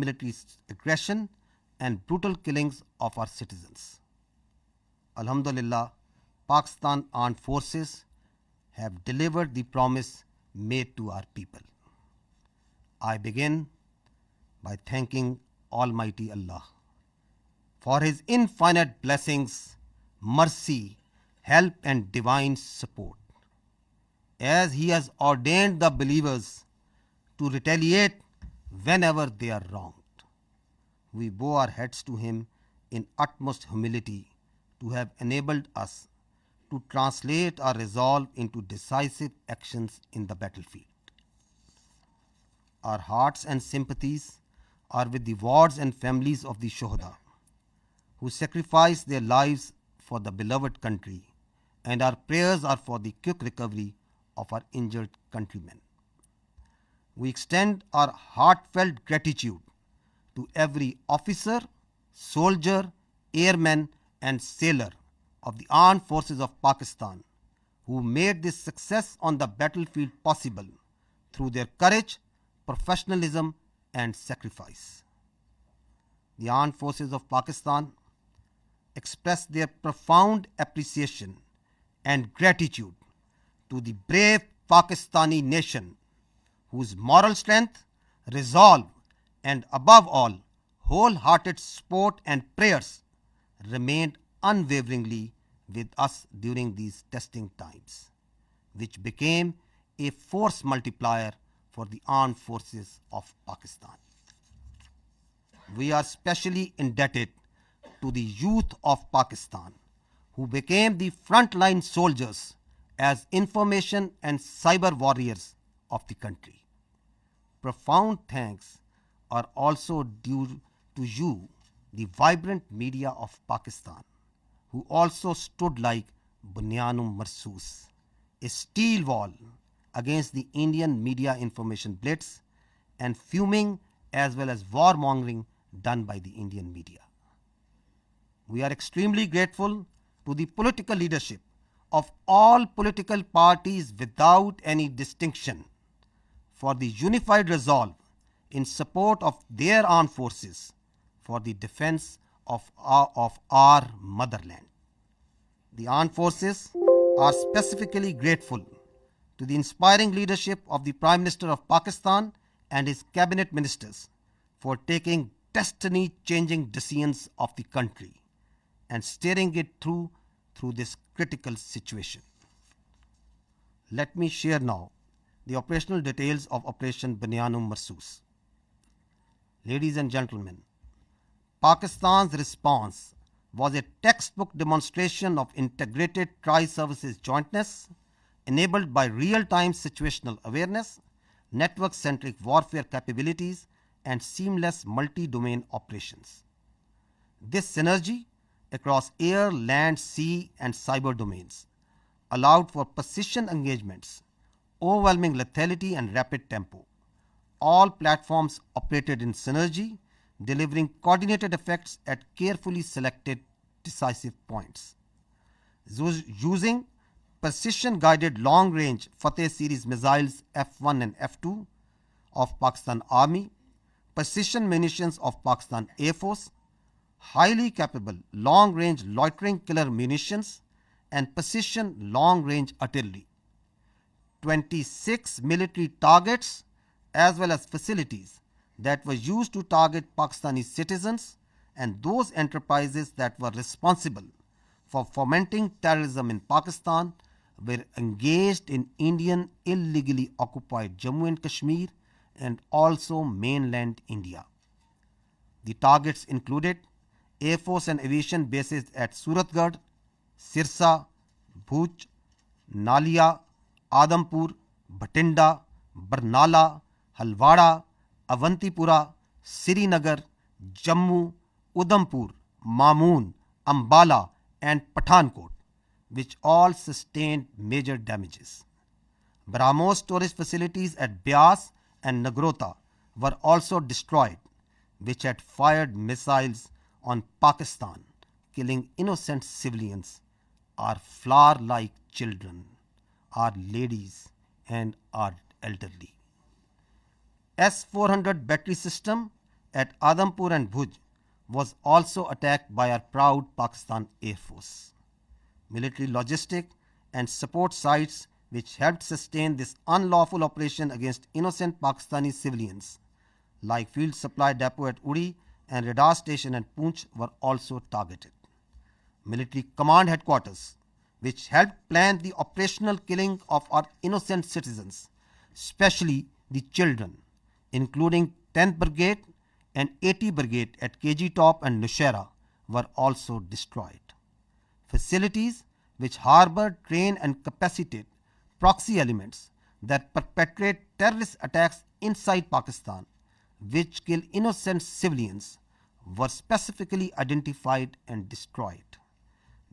paramilitary aggression and brutal killings of our citizens. Alhamdulillah, Pakistan Armed Forces have delivered the promise made to our people. I begin by thanking Almighty Allah for His infinite blessings, mercy, help and divine support, as He has ordained the believers to retaliate whenever they are wronged. We bow our heads to Him in utmost humility to have enabled us to translate our resolve into decisive actions in the battlefield. Our hearts and sympathies are with the wards and families of the Shuhada who sacrificed their lives for the beloved country, and our prayers are for the quick recovery of our injured countrymen. We extend our heartfelt gratitude to every officer, soldier, airman and sailor of the Armed Forces of Pakistan who made this success on the battlefield possible through their courage, professionalism and sacrifice. The Armed Forces of Pakistan express their profound appreciation and gratitude to the brave Pakistani nation whose moral strength, resolve and above all wholehearted support and prayers remained unwaveringly with us during these testing times, which became a force multiplier for the Armed Forces of Pakistan. We are specially indebted to the youth of Pakistan who became the frontline soldiers as information and cyber warriors of the country. Profound thanks are also due to you, the vibrant media of Pakistan, who also stood like Bunyanum Marsus, a steel wall against the Indian media information blitz and fuming as well as warmongering done by the Indian media. We are extremely grateful to the political leadership of all political parties without any distinction for the unified resolve in support of their armed forces for the defense of our motherland. The armed forces are specifically grateful to the inspiring leadership of the Prime Minister of Pakistan and his cabinet ministers for taking destiny-changing decisions of the country and steering it through this critical situation. Let me share now the operational details of Operation Bunyanum Marsus. Ladies and gentlemen, Pakistan's response was a textbook demonstration of integrated tri-services jointness enabled by real-time situational awareness, network-centric warfare capabilities and seamless multi-domain operations. This synergy across air, land, sea and cyber domains allowed for precision engagements, overwhelming lethality and rapid tempo. All platforms operated in synergy, delivering coordinated effects at carefully selected decisive points. Using precision-guided long-range Fateh series missiles F-1 and F-2 of Pakistan Army, precision munitions of Pakistan Air Force, highly capable long-range loitering killer munitions and precision long-range artillery. 26 military targets as well as facilities that were used to target Pakistani citizens and those enterprises that were responsible for fomenting terrorism in Pakistan were engaged in Indian illegally occupied Jammu and Kashmir and also mainland India. The targets included Air Force and aviation bases at Suratgarh, Sirsa, Bhuj, Nalia, Adampur, Bhatinda, Barnala, Halwara, Avantipura, Srinagar, Jammu, Udhampur, Mamoon, Ambala and Pathankot, which all sustained major damages. BrahMos storage facilities at Beas and Nagrota were also destroyed, which had fired missiles on Pakistan, killing innocent civilians, our flower-like children, our ladies and our elderly. S-400 battery system at Adampur and Bhuj was also attacked by our proud Pakistan Air Force. Military logistic and support sites which helped sustain this unlawful operation against innocent Pakistani civilians, like Field Supply Depot at Uri and Radar Station at Poonch, were also targeted. Military command headquarters, which helped plan the operational killing of our innocent citizens, especially the children, including 10th Brigade and 80 Brigade at KG Top and Nushaira, were also destroyed. Facilities which harbor, train and capacitate proxy elements that perpetrate terrorist attacks inside Pakistan, which kill innocent civilians, were specifically identified and destroyed.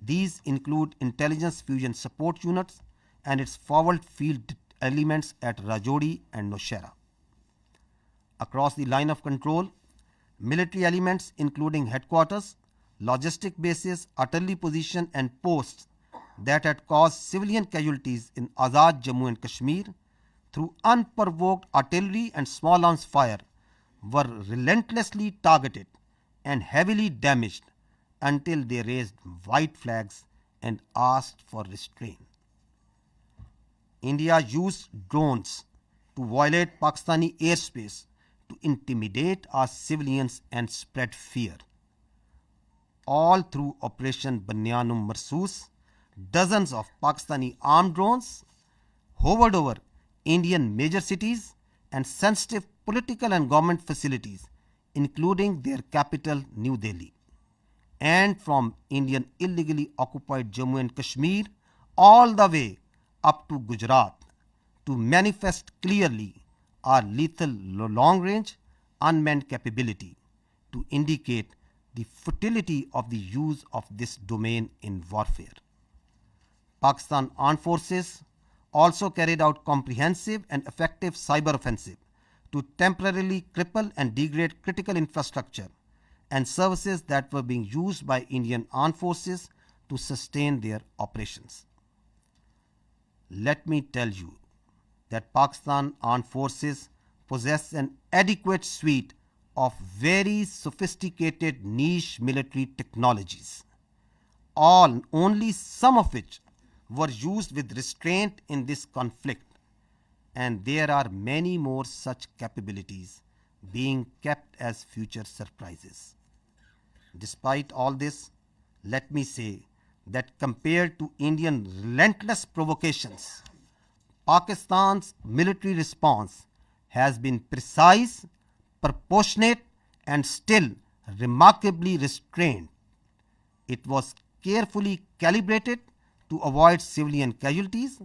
These include Intelligence Fusion Support Units and its forward field elements at Rajouri and Nushaira. Across the line of control, military elements including headquarters, logistic bases, artillery position and posts that had caused civilian casualties in Azad Jammu and Kashmir through unprovoked artillery and small arms fire were relentlessly targeted and heavily damaged until they raised white flags and asked for restraint. India used drones to violate Pakistani airspace to intimidate our civilians and spread fear. All through Operation Banyanum Marsoos, dozens of Pakistani armed drones hovered over Indian major cities and sensitive political and government facilities, including their capital, New Delhi. And from Indian illegally occupied Jammu and Kashmir all the way up to Gujarat to manifest clearly our lethal long-range unmanned capability, to indicate the futility of the use of this domain in warfare. Pakistan Armed Forces also carried out comprehensive and effective cyber offensive to temporarily cripple and degrade critical infrastructure and services that were being used by Indian Armed Forces to sustain their operations. Let me tell you that Pakistan Armed Forces possess an adequate suite of very sophisticated niche military technologies, only some of which were used with restraint in this conflict, and there are many more such capabilities being kept as future surprises. Despite all this, let me say that compared to Indian relentless provocations, Pakistan's military response has been precise, proportionate and still remarkably restrained. It was carefully calibrated to avoid civilian casualties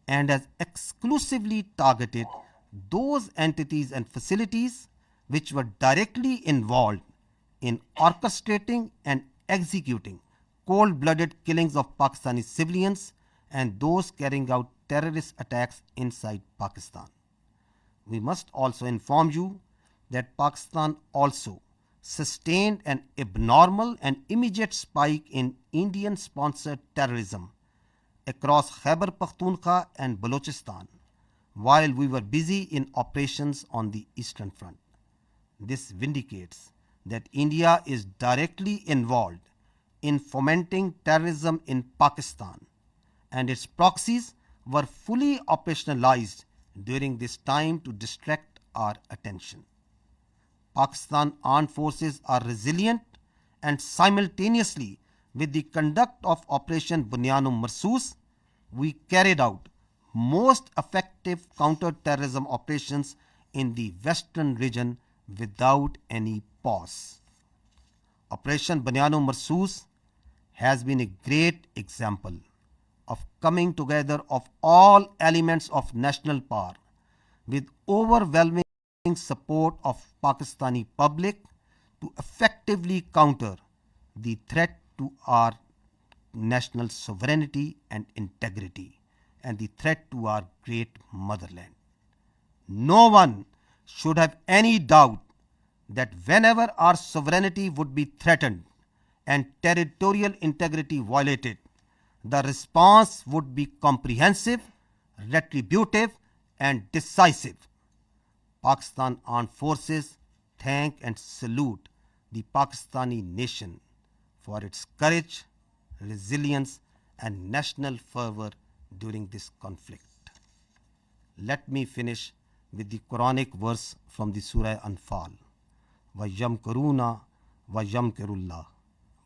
and has exclusively targeted those entities and facilities which were directly involved in orchestrating and executing cold-blooded killings of Pakistani civilians and those carrying out terrorist attacks inside Pakistan. We must also inform you that Pakistan also sustained an abnormal and immediate spike in Indian-sponsored terrorism across Khyber Pakhtunkhwa and Balochistan while we were busy in operations on the Eastern Front. This vindicates that India is directly involved in fomenting terrorism in Pakistan, and its proxies were fully operationalized during this time to distract our attention. Pakistan Armed Forces are resilient, and simultaneously with the conduct of Operation Bunyanum Marsoos, we carried out most effective counter-terrorism operations in the western region without any pause. Operation Bunyanum Marsoos has been a great example of coming together of all elements of national power with overwhelming support of Pakistani public to effectively counter the threat to our national sovereignty and integrity and the threat to our great motherland. No one should have any doubt that whenever our sovereignty would be threatened and territorial integrity violated, the response would be comprehensive, retributive and decisive. Pakistan Armed Forces thank and salute the Pakistani nation for its courage, resilience, and national fervor during this conflict. Let me finish with the Quranic verse from the Surah Anfal. وَيَمْكُرُونَ وَيَمْكِرُ اللَّهُ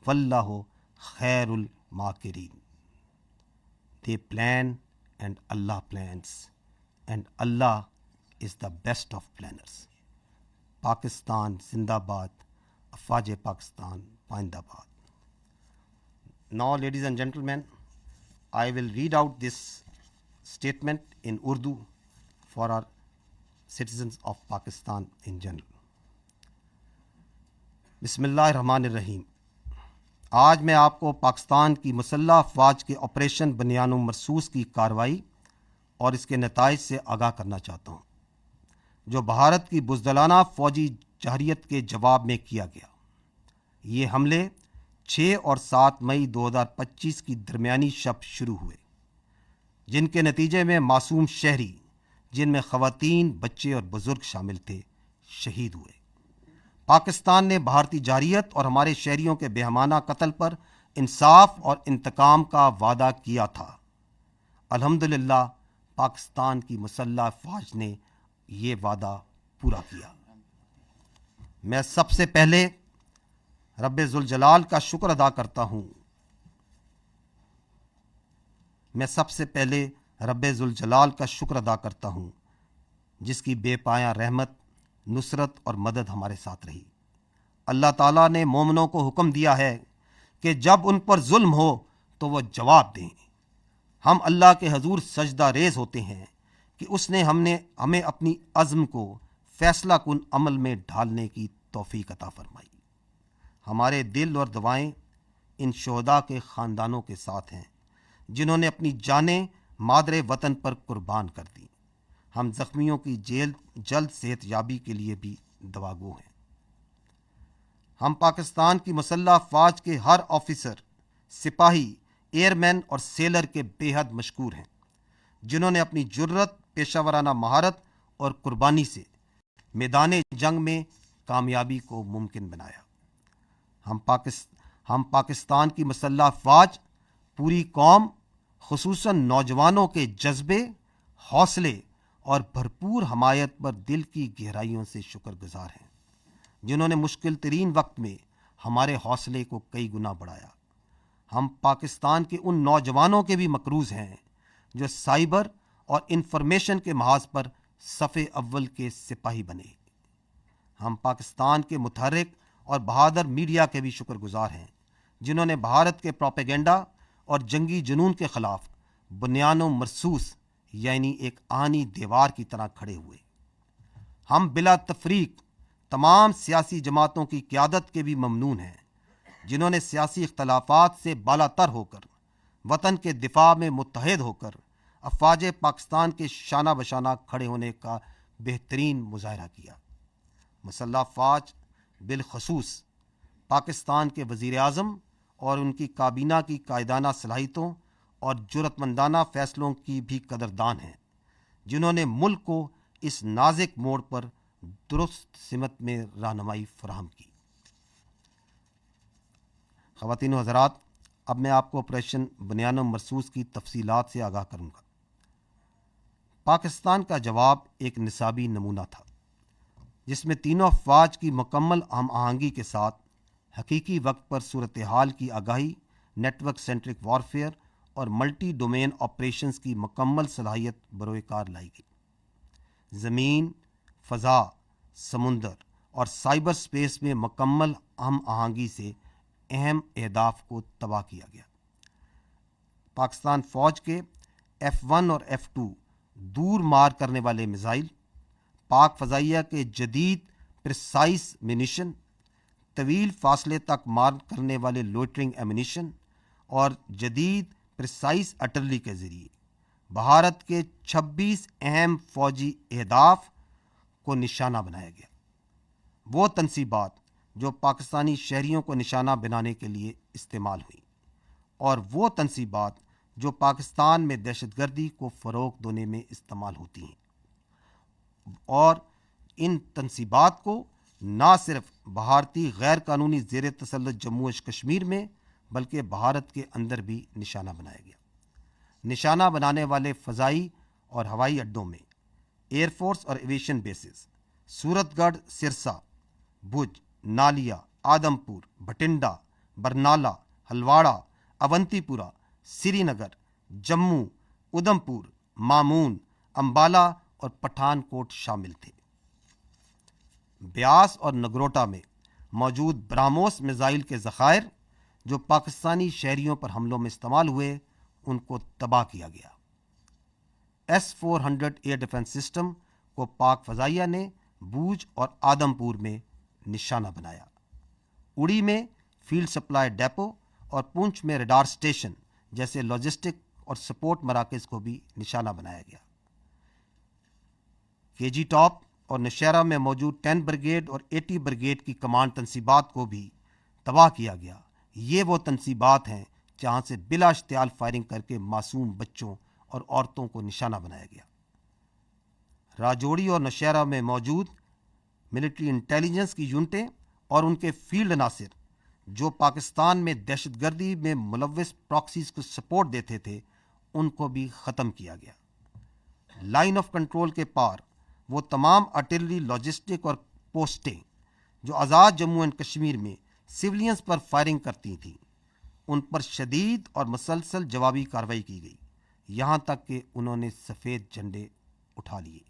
وَاللَّهُ خَيْرُ الْمَاكِرِينَ. They plan and Allah plans, and Allah is the best of planners. Pakistan Zindabad, Afwaj Pakistan Paindabad. Now, ladies and gentlemen, I will read out this statement in Urdu for our citizens of Pakistan in general. बिस्मिल्लाहिर्रहमानिर्रहीम। आज मैं आपको पाकिस्तान की मुसल्लह अफवाज के operation बनियान मरसूस की कार्रवाई और इसके नताइज से आगाह करना चाहता हूँ, जो भारत की बुज़दिलाना फ़ौजी जहरियत के जवाब में किया गया। ये हमले 6 और 7 मई 2025 की दरमियानी शब शुरू हुए, जिनके नतीजे में मासूम शहरी, जिनमें ख़वातीन, बच्चे और बुज़ुर्ग शामिल थे, शहीद हुए। पाकिस्तान ने भारतीय जारियत और हमारे शहरियों के बेहमाना कत्ल पर इंसाफ और इंतकाम का वादा किया था। अल्हम्दुलिल्लाह, पाकिस्तान की मुसल्लह अफवाज ने ये वादा पूरा किया। मैं सबसे पहले रब्बे ज़ुल जलाल का शुक्र अदा करता हूँ। रब्बे ज़ुल जलाल का शुक्र अदा करता हूँ, जिसकी बेपाया रहमत, नुसरत और मदद हमारे साथ रही। अल्लाह ताला ने मोमिनों को हुक्म दिया है कि जब उन पर जुल्म हो तो वो जवाब दें। हम अल्लाह के हजूर सजदा रेज होते हैं कि उसने हमें अपनी अज़्म को फैसला कुन अमल में ढालने की तौफीक अता फरमाई। हमारे दिल और दुआएं इन शोहदा के ख़ानदानों के साथ हैं, जिन्होंने अपनी जानें मादरे वतन पर कुर्बान कर दी। हम ज़ख्मियों की जल्द सेहत याबी के लिए भी दुआगो हैं। हम पाकिस्तान की मुसल्लह अफवाज के हर ऑफिसर, सिपाही, एयरमैन और सेलर के बेहद मशकूर हैं, जिन्होंने अपनी जुर्रत, पेशावराना महारत और कुर्बानी से मैदान जंग में कामयाबी को मुमकिन बनाया। हम पाकिस्तान की मुसल्लह अफवाज पूरी कौम, खुसूसन नौजवानों के जज्बे, हौसले और भरपूर हमायत पर दिल की गहराइयों से शुक्रगुजार हैं, जिन्होंने मुश्किल तरीन वक्त में हमारे हौसले को कई गुना बढ़ाया। हम पाकिस्तान के उन नौजवानों के भी मकरूज़ हैं जो साइबर और इंफॉर्मेशन के महाज पर सफ़े अव्वल के सिपाही बने। हम पाकिस्तान के मुतहर्रिक और बहादुर मीडिया के भी शुक्रगुजार हैं, जिन्होंने भारत के प्रोपेगेंडा और जंगी जुनून के ख़िलाफ़ बुनियानो मरसूस यानी एक आनी दीवार की तरह खड़े हुए। हम बिला तफरीक तमाम सियासी जमातों की क़यादत के भी ममनून हैं, जिन्होंने सियासी इख्तलाफात से बालातर होकर वतन के दिफा में मुत्तहिद होकर अफवाज पाकिस्तान के शाना बशाना खड़े होने का बेहतरीन मुजाहरा किया। मुसल्लह अफवाज बिलखसूस पाकिस्तान के वज़ीर आज़म और उनकी काबीना की कायदाना सलाहियतों और जुर्रतमंदाना फ़ैसलों की भी कदरदान हैं, जिन्होंने मुल्क को इस नाज़ुक मोड़ पर दुरुस्त सिमत में रहनुमाई फराहम की। ख़वातीन व हज़रात, अब मैं आपको ऑपरेशन बुनियान मरसूस की तफसीलात से आगाह करूँगा। पाकिस्तान का जवाब एक निसाबी नमूना था, जिसमें तीनों अफवाज की मुकम्मल हम आहंगी के साथ हकीकी वक्त पर सूरत हाल की आगाही, नेटवर्क सेंट्रिक वॉरफेयर और मल्टी डोमेन ऑपरेशंस की मुकम्मल सलाहियत बरोकार लाई गई। ज़मीन, फ़ज़ा, समुंदर और साइबर स्पेस में मुकम्मल हम आहंगी से अहम अहदाफ को तबाह किया गया। पाकिस्तान फ़ौज के F1 और F2 दूर मार करने वाले मिसाइल, पाक फ़ज़ाइया के जदीद प्रिसाइस मिनिशन, तवील फासले तक मार करने वाले लोइटरिंग एमिनिशन और जदीद प्रिसाइस अटरली के ज़रिए भारत के 26 अहम फ़ौजी अहदाफ को निशाना बनाया गया। वो तनसीबात जो पाकिस्तानी शहरियों को निशाना बनाने के लिए इस्तेमाल हुई और वो तनसीबात जो पाकिस्तान में दहशतगर्दी को फ़रोग़ देने में इस्तेमाल होती हैं, और इन तनसीबात को ना सिर्फ भारतीय गैर कानूनी ज़ेर तसल्लुत जम्मू और कश्मीर में बल्कि भारत के अंदर भी निशाना बनाया गया। निशाना बनाने वाले फ़ज़ाई और हवाई अड्डों में एयरफोर्स और एविएशन बेसिस सूरतगढ़, सिरसा, भुज, नालिया, आदमपुर, भटिंडा, बरनाला, हलवाड़ा, अवंतीपुरा, श्रीनगर, जम्मू, उधमपुर, मामून, अंबाला और पठानकोट शामिल थे। ब्यास और नगरोटा में मौजूद ब्राह्मोस मिसाइल के ज़खायर जो पाकिस्तानी शहरियों पर हमलों में इस्तेमाल हुए, उनको तबाह किया गया। S-400 एयर डिफेंस सिस्टम को पाक फ़ज़ाइया ने भूज और आदमपुर में निशाना बनाया। उड़ी में फील्ड सप्लाई डेपो और पुंछ में रडार स्टेशन जैसे लॉजिस्टिक और सपोर्ट मराकज़ को भी निशाना बनाया गया। केजी टॉप और नौशहरा में मौजूद 10 ब्रिगेड और 80 ब्रिगेड की कमांड तनसीबात को भी तबाह किया गया। ये वो तनसीबात हैं जहाँ से बिला इश्तियाल फायरिंग करके मासूम बच्चों और औरतों को निशाना बनाया गया। राजौरी और नौशहरा में मौजूद मिलिट्री इंटेलिजेंस की यूनिटें और उनके फील्ड अनासिर जो पाकिस्तान में दहशतगर्दी में मुलव्विस प्रॉक्सीज को सपोर्ट देते थे, उनको भी ख़त्म किया गया। लाइन ऑफ कंट्रोल के पार वो तमाम आर्टिलरी, लॉजिस्टिक और पोस्टें जो आज़ाद जम्मू एंड कश्मीर में सिविलियंस पर फायरिंग करती थीं, उन पर शदीद और मुसलसल जवाबी कार्रवाई की गई, यहाँ तक कि उन्होंने सफ़ेद झंडे उठा लिए।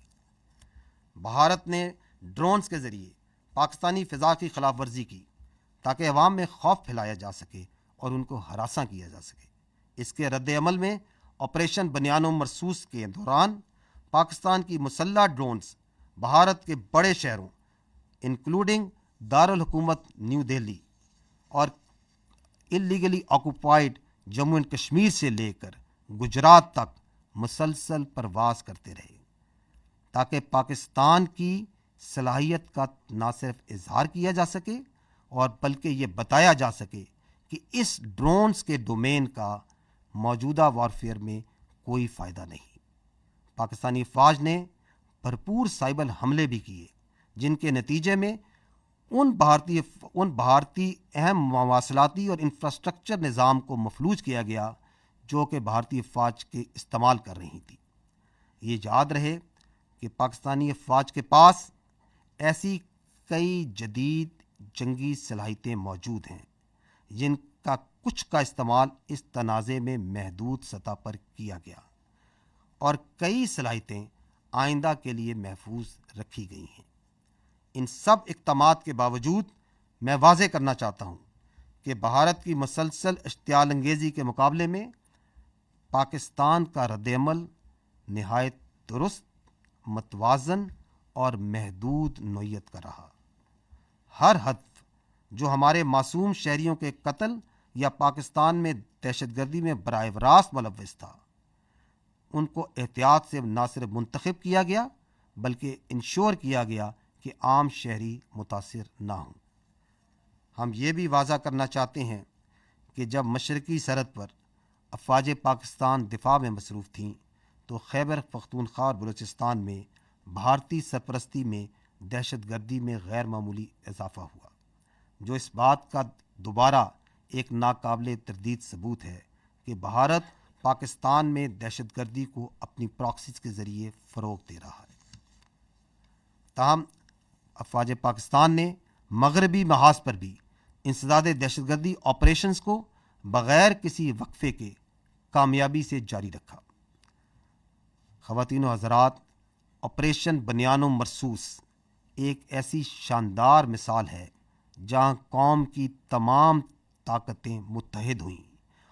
भारत ने ड्रोन्स के ज़रिए पाकिस्तानी फ़िज़ा की खिलाफ वर्जी की ताकि अवाम में खौफ फैलाया जा सके और उनको हरासा किया जा सके। इसके रद्द अमल में ऑपरेशन बनियानो मरसूस के दौरान पाकिस्तान की मुसल्लह ड्रोन्स भारत के बड़े शहरों इंक्लूडिंग दारुल हुकूमत न्यू दिल्ली और illegally occupied Jammu and Kashmir से लेकर गुजरात तक मुसलसल परवास करते रहे ताकि पाकिस्तान की सलाहियत का न सिर्फ इजहार किया जा सके और बल्कि ये बताया जा सके कि इस ड्रोन्स के डोमेन का मौजूदा वॉरफेयर में कोई फ़ायदा नहीं। पाकिस्तानी फ़ौज ने भरपूर साइबर हमले भी किए जिनके नतीजे में उन भारतीय अहम मवासलाती और इंफ्रास्ट्रक्चर निज़ाम को मफलूज किया गया जो कि भारतीय फ़ौज के इस्तेमाल कर रही थी। ये याद रहे कि पाकिस्तानी फ़ौज के पास ऐसी कई जदीद जंगी सलाहियतें मौजूद हैं जिनका कुछ का इस्तेमाल इस तनाज़े में महदूद सतह पर किया गया और कई सलाहियतें आइंदा के लिए महफूज रखी गई हैं। इन सब इक़दामात के बावजूद मैं वाज़े करना चाहता हूँ कि भारत की मुसलसल इश्तियाल अंगेज़ी के मुकाबले में पाकिस्तान का रद्द-ए-अमल निहायत दुरुस्त, मतवाज़न और महदूद नौइयत का रहा। हर हदफ जो हमारे मासूम शहरियों के कत्ल या पाकिस्तान में दहशतगर्दी में बराह रास्त मुलव्विस था, उनको एहतियात से न सिर्फ मुंतखब किया गया बल्कि इंश्योर किया गया कि आम शहरी मुतासिर ना हों। हम ये भी वाज़ा करना चाहते हैं कि जब मशरकी सरहद पर अफ़वाज पाकिस्तान दिफा में मसरूफ़ थीं तो खैबर पख्तूनख्वा और बलूचिस्तान में भारतीय सरपरस्ती में दहशतगर्दी में गैर मामूली इजाफ़ा हुआ, जो इस बात का दोबारा एक नाकाबिले तरदीद सबूत है कि भारत पाकिस्तान में दहशतगर्दी को अपनी प्रॉक्सीज़ के ज़रिए फ़रोग़ दे रहा है। ताहम अफ़वाज पाकिस्तान ने मगरबी महाज पर भी इंसदाद दहशतगर्दी ऑपरेशंस को बग़ैर किसी वक्फे के कामयाबी से जारी रखा। ख़वातीन व हज़रात, ऑपरेशन बनियानो मरसूस एक ऐसी शानदार मिसाल है जहाँ कौम की तमाम ताकतें मुत्तहिद हुईं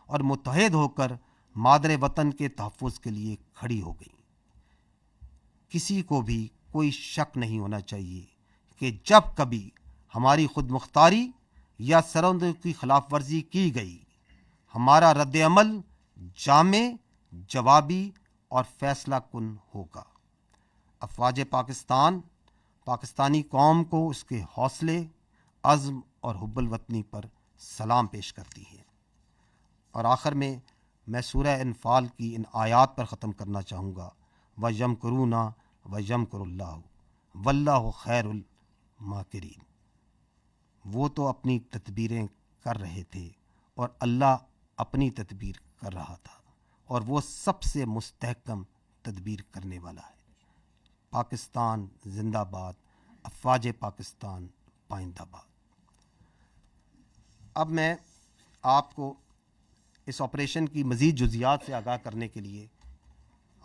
और मुत्तहिद होकर मादरे वतन के तहफ़्फ़ुज़ के लिए खड़ी हो गईं। किसी को भी कोई शक नहीं होना चाहिए कि जब कभी हमारी खुद मुख्तारी या सरहदों की खिलाफ वर्जी की गई, हमारा रद्द-ए-अमल जामे, जवाबी और फैसला कुन होगा। अफ़वाज पाकिस्तान पाकिस्तानी कौम को उसके हौसले, अज़्म और हुब्बुल वतनी पर सलाम पेश करती है। और आखिर में मैं सूरह अनफ़ाल की इन आयात पर ख़त्म करना चाहूँगा, व यमकुरूना व यमकुरुल्लाहु वल्लाहु खैरुल माकिरीन। वो तो अपनी तदबीरें कर रहे थे और अल्लाह अपनी तदबीर कर रहा था, और वो सबसे मुस्तहकम तदबीर करने वाला है। पाकिस्तान जिंदाबाद, अफवाज पाकिस्तान पाइंदाबाद। अब मैं आपको इस ऑपरेशन की मज़ीद जुज़ियात से आगाह करने के लिए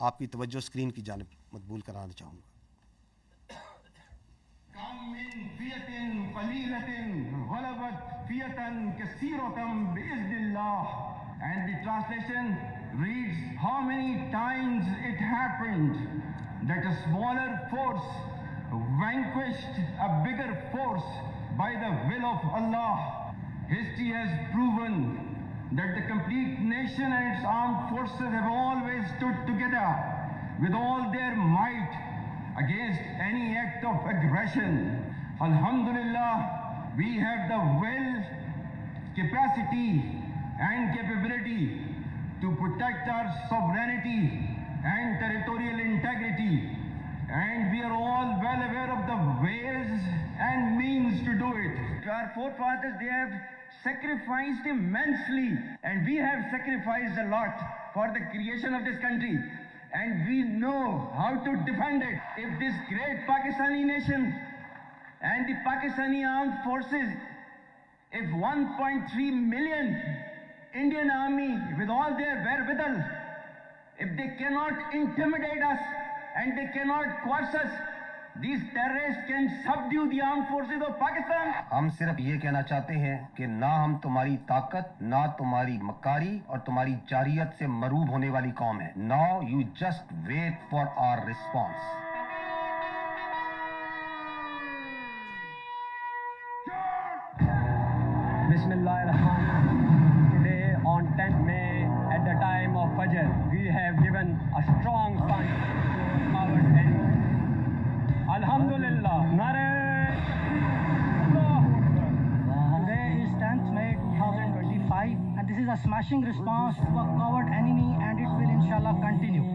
आपकी तवज्जो स्क्रीन की जानिब मकबूल कराना चाहूँगा। And the translation reads, how many times it happened that a smaller force vanquished a bigger force by the will of Allah. History has proven that the complete nation and its armed forces have always stood together with all their might against any act of aggression. Alhamdulillah, we have the will, capacity and capability to protect our sovereignty and territorial integrity, and we are all well aware of the ways and means to do it. Our forefathers, they have sacrificed immensely, and we have sacrificed a lot for the creation of this country, and we know how to defend it. If this great Pakistani nation and the Pakistani armed forces, if 1.3 million Indian army with all their wherewithal, if they cannot intimidate us and they cannot coerce us, these terrorists can subdue the armed forces of Pakistan. हम सिर्फ ये कहना चाहते हैं कि ना हम तुम्हारी ताकत, ना तुम्हारी मकारी और तुम्हारी जारियत से मरूब होने वाली कौम है। Now you just wait for our response. Bismillahirrahmanirrahim. Today on 10th May, at the time of Fajr, we have given a strong punch to our enemy. Alhamdulillah. Nare. Today is 10th May 2025, and this is a smashing response to a coward enemy, and it will inshallah continue.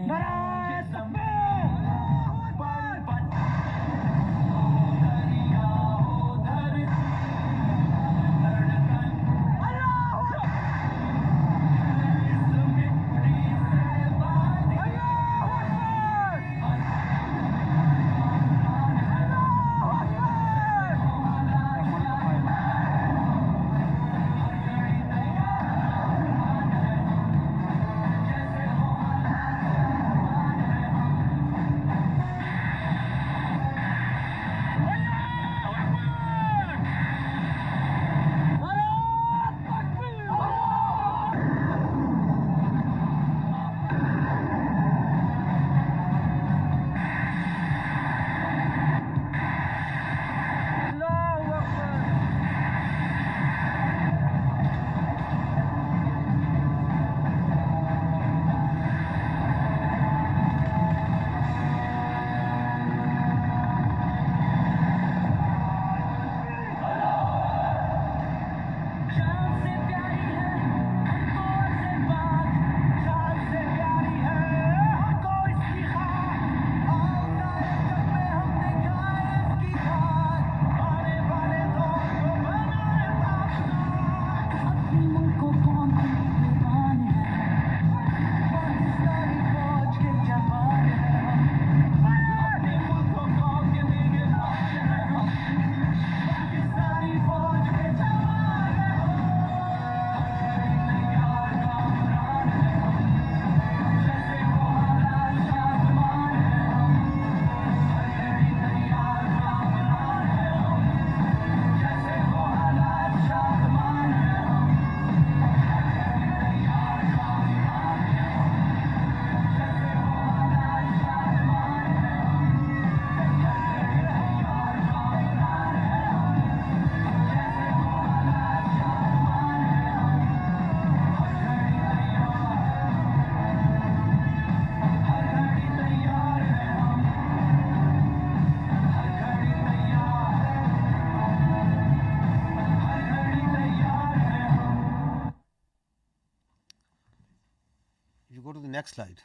Go to the next slide.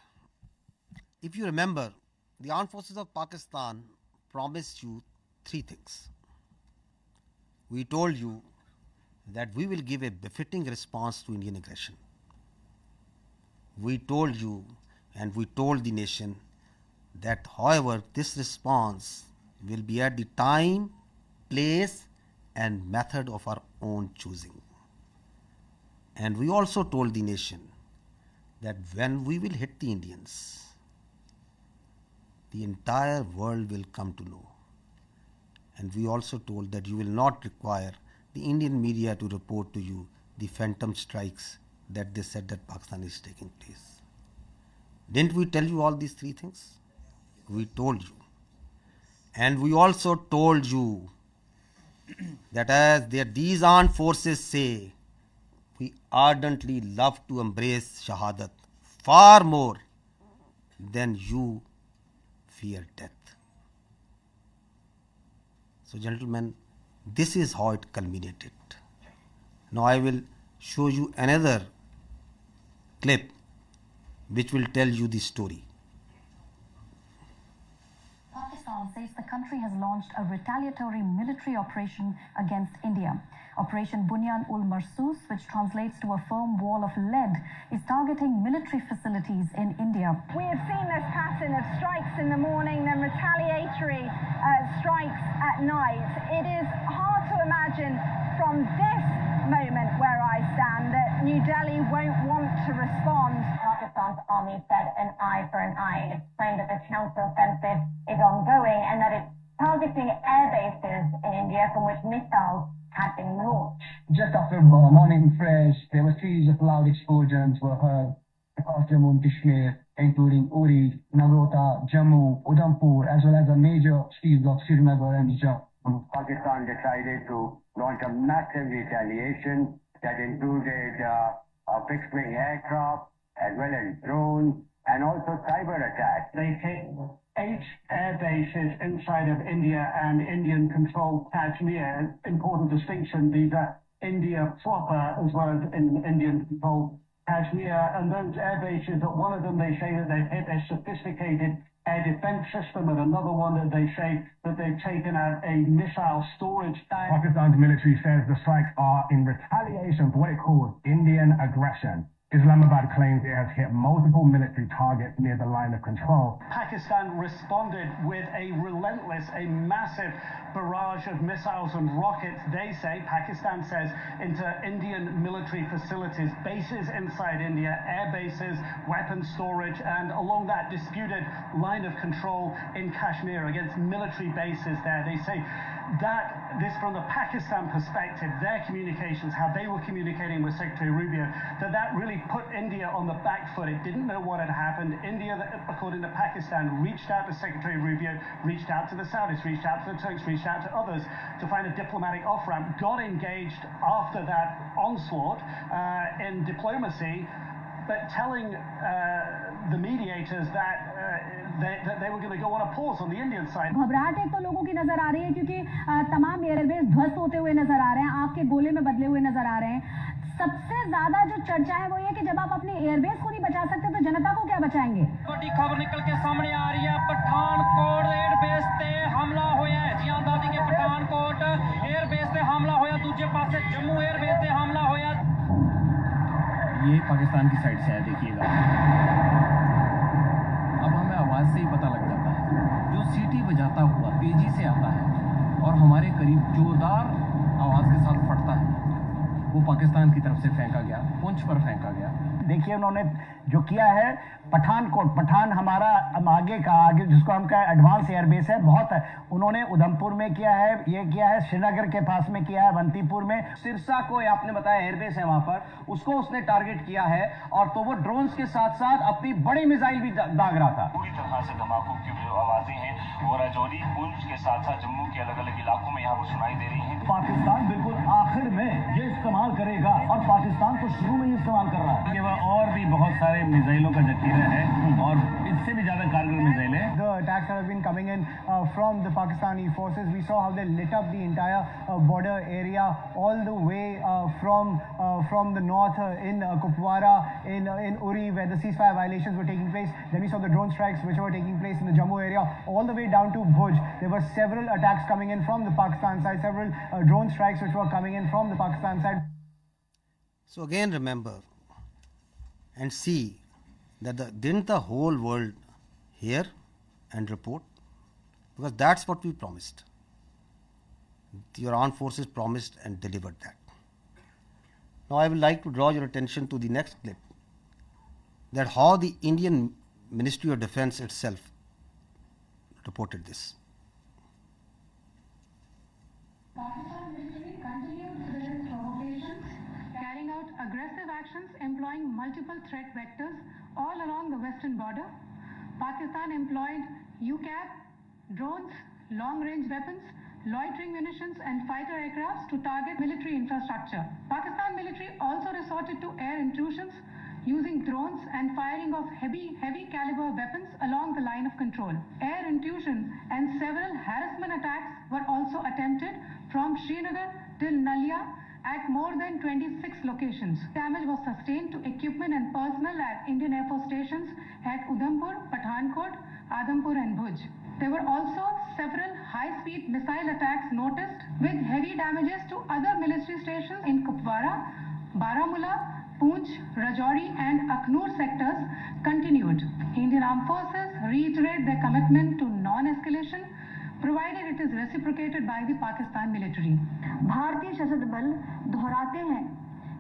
If you remember, the armed forces of Pakistan promised you three things. We told you that we will give a befitting response to Indian aggression. We told you and we told the nation that, however, this response will be at the time, place, and method of our own choosing. And we also told the nation that when we will hit the Indians, the entire world will come to know. And we also told that you will not require the Indian media to report to you the phantom strikes that they said that Pakistan is taking place. Didn't we tell you all these three things? We told you. And we also told you that as these armed forces say, we ardently love to embrace Shahadat far more than you fear death. So gentlemen, this is how it culminated. Now I will show you another clip which will tell you the story. Pakistan says the country has launched a retaliatory military operation against India. Operation Bunyan ul Marsus, which translates to a firm wall of lead, is targeting military facilities in India. We have seen this pattern of strikes in the morning, then retaliatory strikes at night. It is hard to imagine from this moment where I stand that New Delhi won't want to respond. Pakistan's army said an eye for an eye. It's saying that the counter-offensive is ongoing and that it's targeting air bases in India from which missiles had been launched. Just after morning fresh, there were series of loud explosions were heard across Jammu and Kashmir, including Uri, Nagrota, Jammu, Udhampur, as well as a major cities of Srinagar and Jammu. Pakistan decided to launch a massive retaliation that included fixed-wing aircraft, as well as drones, and also cyber attacks. They hit 8 air bases inside of India and Indian-controlled Kashmir. Important distinction, these are India proper as well as in Indian-controlled Kashmir. And those air bases, one of them they say that they've hit a sophisticated air defense system, and another one that they say that they've taken out a missile storage tank. Pakistan's military says the strikes are in retaliation for what it calls Indian aggression. Islamabad claims it has hit multiple military targets near the line of control. Pakistan responded with a relentless, a massive barrage of missiles and rockets, they say, Pakistan says, into Indian military facilities, bases inside India, air bases, weapons storage, and along that disputed line of control in Kashmir against military bases there. They say that this, from the Pakistan perspective, their communications, how they were communicating with Secretary Rubio, that really put India on the back foot. It didn't know what had happened. India, according to Pakistan, reached out to Secretary Rubio, reached out to the Saudis, reached out to the Turks, reached out to others to find a diplomatic off-ramp, got engaged after that onslaught in diplomacy, but telling the mediators that they were going to go on a pause on the Indian side. घबराहट एक तो लोगों की नजर आ रही है क्योंकि तमाम एयरबेस ध्वस्त होते हुए नजर आ रहे हैं, आग के गोले में बदले हुए नजर आ रहे हैं. सबसे ज्यादा जो चर्चा है वो ये कि जब आप अपने एयरबेस को नहीं बचा सकते तो जनता को क्या बचाएंगे. बड़ी खबर निकल के सामने आ रही है. पठानकोट एयरबेस ते हमला होया है. जी दादी के पठानकोट एयरबेस ते हमला होया. दूसरे पासे जम्मू एयरबेस ते हमला होया. ये पाकिस्तान की साइड से है, देखिएगा. अब हमें आवाज़ से ही पता लग जाता है. जो सीटी बजाता हुआ तेजी से आता है और हमारे करीब जोरदार आवाज़ के साथ फटता है, वो पाकिस्तान की तरफ से फेंका गया, पुंछ पर फेंका गया. देखिए उन्होंने जो किया है, पठानकोट, पठान हमारा आगे जिसको हम कहें एडवांस एयरबेस है, बहुत है. उन्होंने उधमपुर में किया है, ये किया है श्रीनगर के पास में किया है, अवंतीपुर में. सिरसा को आपने बताया एयरबेस है वहां पर, उसको उसने टारगेट किया है, और तो वो ड्रोन्स के साथ साथ अपनी बड़ी मिसाइल भी दाग रहा था. पूरी तरह से धमाकों की जो आवाजें हैं वो राजौरी, पुंछ के साथ साथ जम्मू के अलग अलग इलाकों में यहाँ पर सुनाई दे रही हैं. पाकिस्तान बिल्कुल आखिर में ये इस्तेमाल करेगा और पाकिस्तान तो शुरू में ही इस्तेमाल कर रहा है। ये वह और भी बहुत सारे मिसाइलों का जखीरा है और इससे भी ज्यादा कारगर मिसाइल है। The attacks that have been coming in from the Pakistani forces, we saw how they lit up the entire border area all the way from the north in Kupwara, in Uri, where the ceasefire violations were taking place. Then we saw the drone strikes which were taking place in the Jammu area, all the way down to Bhuj. There were several attacks coming in from the Pakistan side, several drone strikes which were coming in from the Pakistan side. So again remember and see that didn't the whole world hear and report? Because that's what we promised. Your armed forces promised and delivered that. Now I would like to draw your attention to the next clip, that how the Indian Ministry of Defence itself reported this. Pakistan military continued with its provocations, carrying out aggressive actions employing multiple threat vectors all along the western border. Pakistan employed UCAV, drones, long-range weapons, loitering munitions and fighter aircrafts to target military infrastructure. Pakistan military also resorted to air intrusions using drones and firing of heavy caliber weapons along the line of control. Air intrusion and several harassment attacks were also attempted from Srinagar till Nalia at more than 26 locations. Damage was sustained to equipment and personnel at Indian Air Force stations at Udhampur, Pathankot, Adhampur and Bhuj. There were also several high-speed missile attacks noticed with heavy damages to other military stations in Kupwara, Baramulla, Poonch, Rajouri and Akhnur sectors continued. Indian Armed Forces reiterate their commitment to non-escalation, provided it is reciprocated by the Pakistan military. भारतीय सशस्त्र बल दोहराते हैं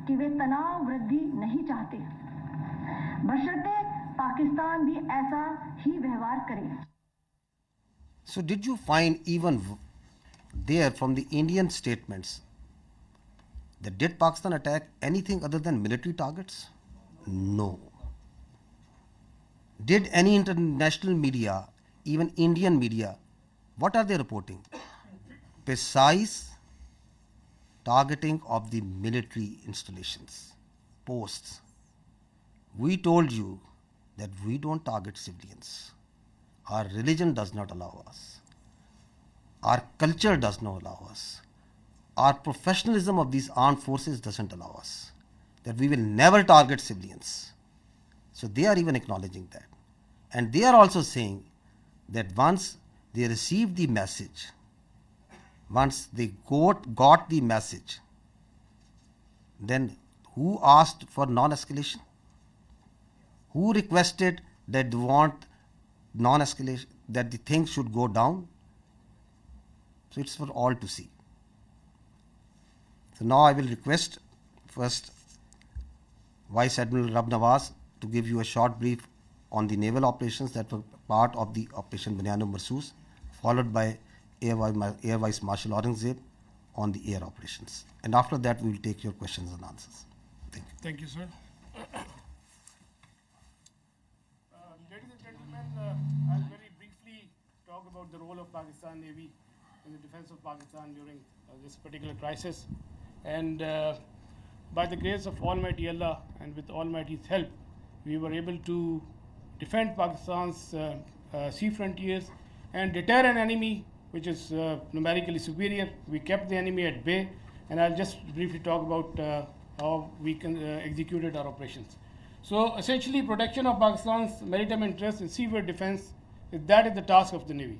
कि वे तनाव वृद्धि नहीं चाहते, बशर्ते पाकिस्तान भी ऐसा ही व्यवहार करे. So did you find even there from the Indian statements that did Pakistan attack anything other than military targets? No. Did any international media, even Indian media, what are they reporting? Precise targeting of the military installations, posts. We told you that we don't target civilians. Our religion does not allow us. Our culture does not allow us. Our professionalism of these armed forces doesn't allow us. That we will never target civilians. So they are even acknowledging that. And they are also saying that once they received the message, once they got the message, then who asked for non-escalation? Who requested that they want non-escalation, that the things should go down? So it's for all to see. So now I will request first Vice Admiral Rab Nawaz to give you a short brief on the naval operations that were part of the Operation Bunyanu Marsoos, followed by Air Vice Marshal Aurangzeb on the air operations. And after that, we will take your questions and answers. Thank you. Thank you, sir. Ladies and gentlemen, I'll very briefly talk about the role of Pakistan Navy in the defense of Pakistan during this particular crisis. And by the grace of Almighty Allah and with Almighty's help, we were able to defend Pakistan's sea frontiers and deter an enemy which is numerically superior. We kept the enemy at bay, and I'll just briefly talk about how we executed our operations. So essentially, protection of Pakistan's maritime interests and seaworld defense, that is the task of the Navy.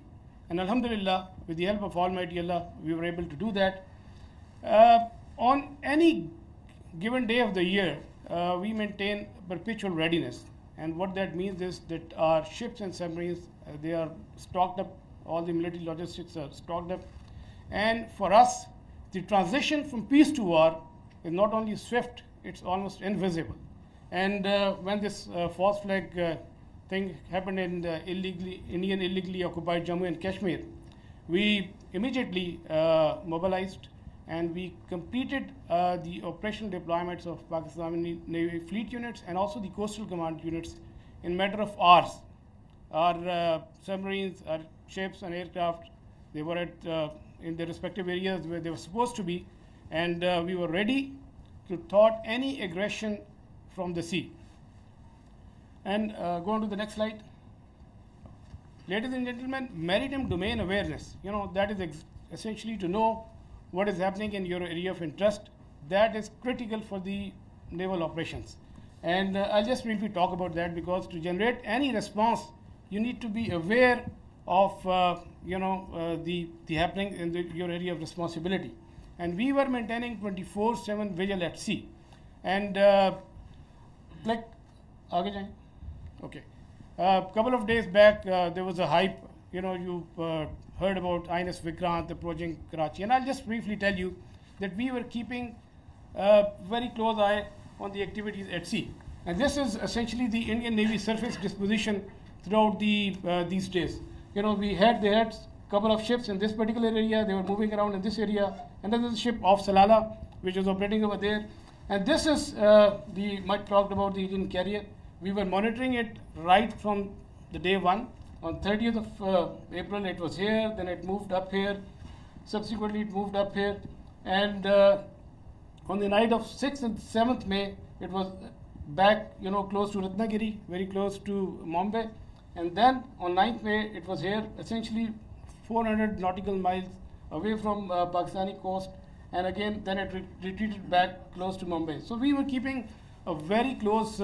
And Alhamdulillah, with the help of Almighty Allah, we were able to do that. On any given day of the year, we maintain perpetual readiness. And what that means is that our ships and submarines, they are stocked up, all the military logistics are stocked up. And for us, the transition from peace to war is not only swift, it's almost invisible. And when this false flag thing happened in the Indian illegally occupied Jammu and Kashmir, we immediately mobilized and we completed the operational deployments of Pakistani Navy fleet units and also the coastal command units in a matter of hours. Our submarines, our ships and aircraft, they were at in their respective areas where they were supposed to be, and we were ready to thwart any aggression from the sea. And go on to the next slide. Ladies and gentlemen, maritime domain awareness, that is essentially to know what is happening in your area of interest. That is critical for the naval operations. And I'll just briefly talk about that, because to generate any response, you need to be aware of the happening in your area of responsibility. And we were maintaining 24/7 vigil at sea. And like, okay. A couple of days back, there was a hype. You heard about INS Vikrant approaching Karachi, and I'll just briefly tell you that we were keeping a very close eye on the activities at sea. And this is essentially the Indian Navy surface disposition throughout these days. They had a couple of ships in this particular area. They were moving around in this area. Another ship off Salalah, which was operating over there. And this is the much talked about the Indian carrier. We were monitoring it right from the day one. On 30th of April, it was here. Then it moved up here. Subsequently, it moved up here. And on the night of 6th and 7th May, it was back, close to Ratnagiri, very close to Mumbai. And then on 9th May, it was here, essentially 400 nautical miles away from Pakistani coast. And again, then it retreated back close to Mumbai. So we were keeping a very close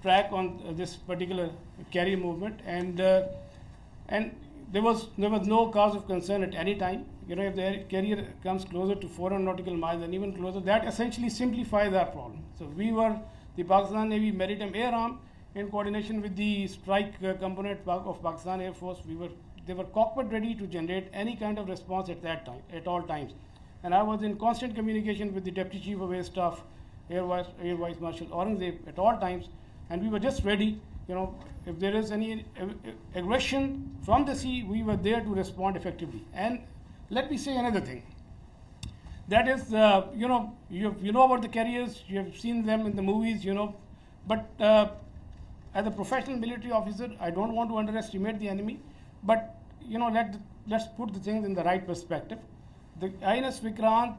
track on this particular carrier movement, and there was no cause of concern at any time. If the carrier comes closer to 400 nautical miles and even closer, that essentially simplifies our problem. So we were the Pakistan Navy Maritime Air Arm, in coordination with the strike component of Pakistan Air Force. They were cockpit ready to generate any kind of response at that time, at all times. And I was in constant communication with the Deputy Chief of Air Staff, Air Vice Marshal Aurangzeb, at all times. And we were just ready, if there is any aggression from the sea, we were there to respond effectively. And let me say another thing. That is, you know about the carriers, you have seen them in the movies, but as a professional military officer, I don't want to underestimate the enemy, but let's put the things in the right perspective. The INS Vikrant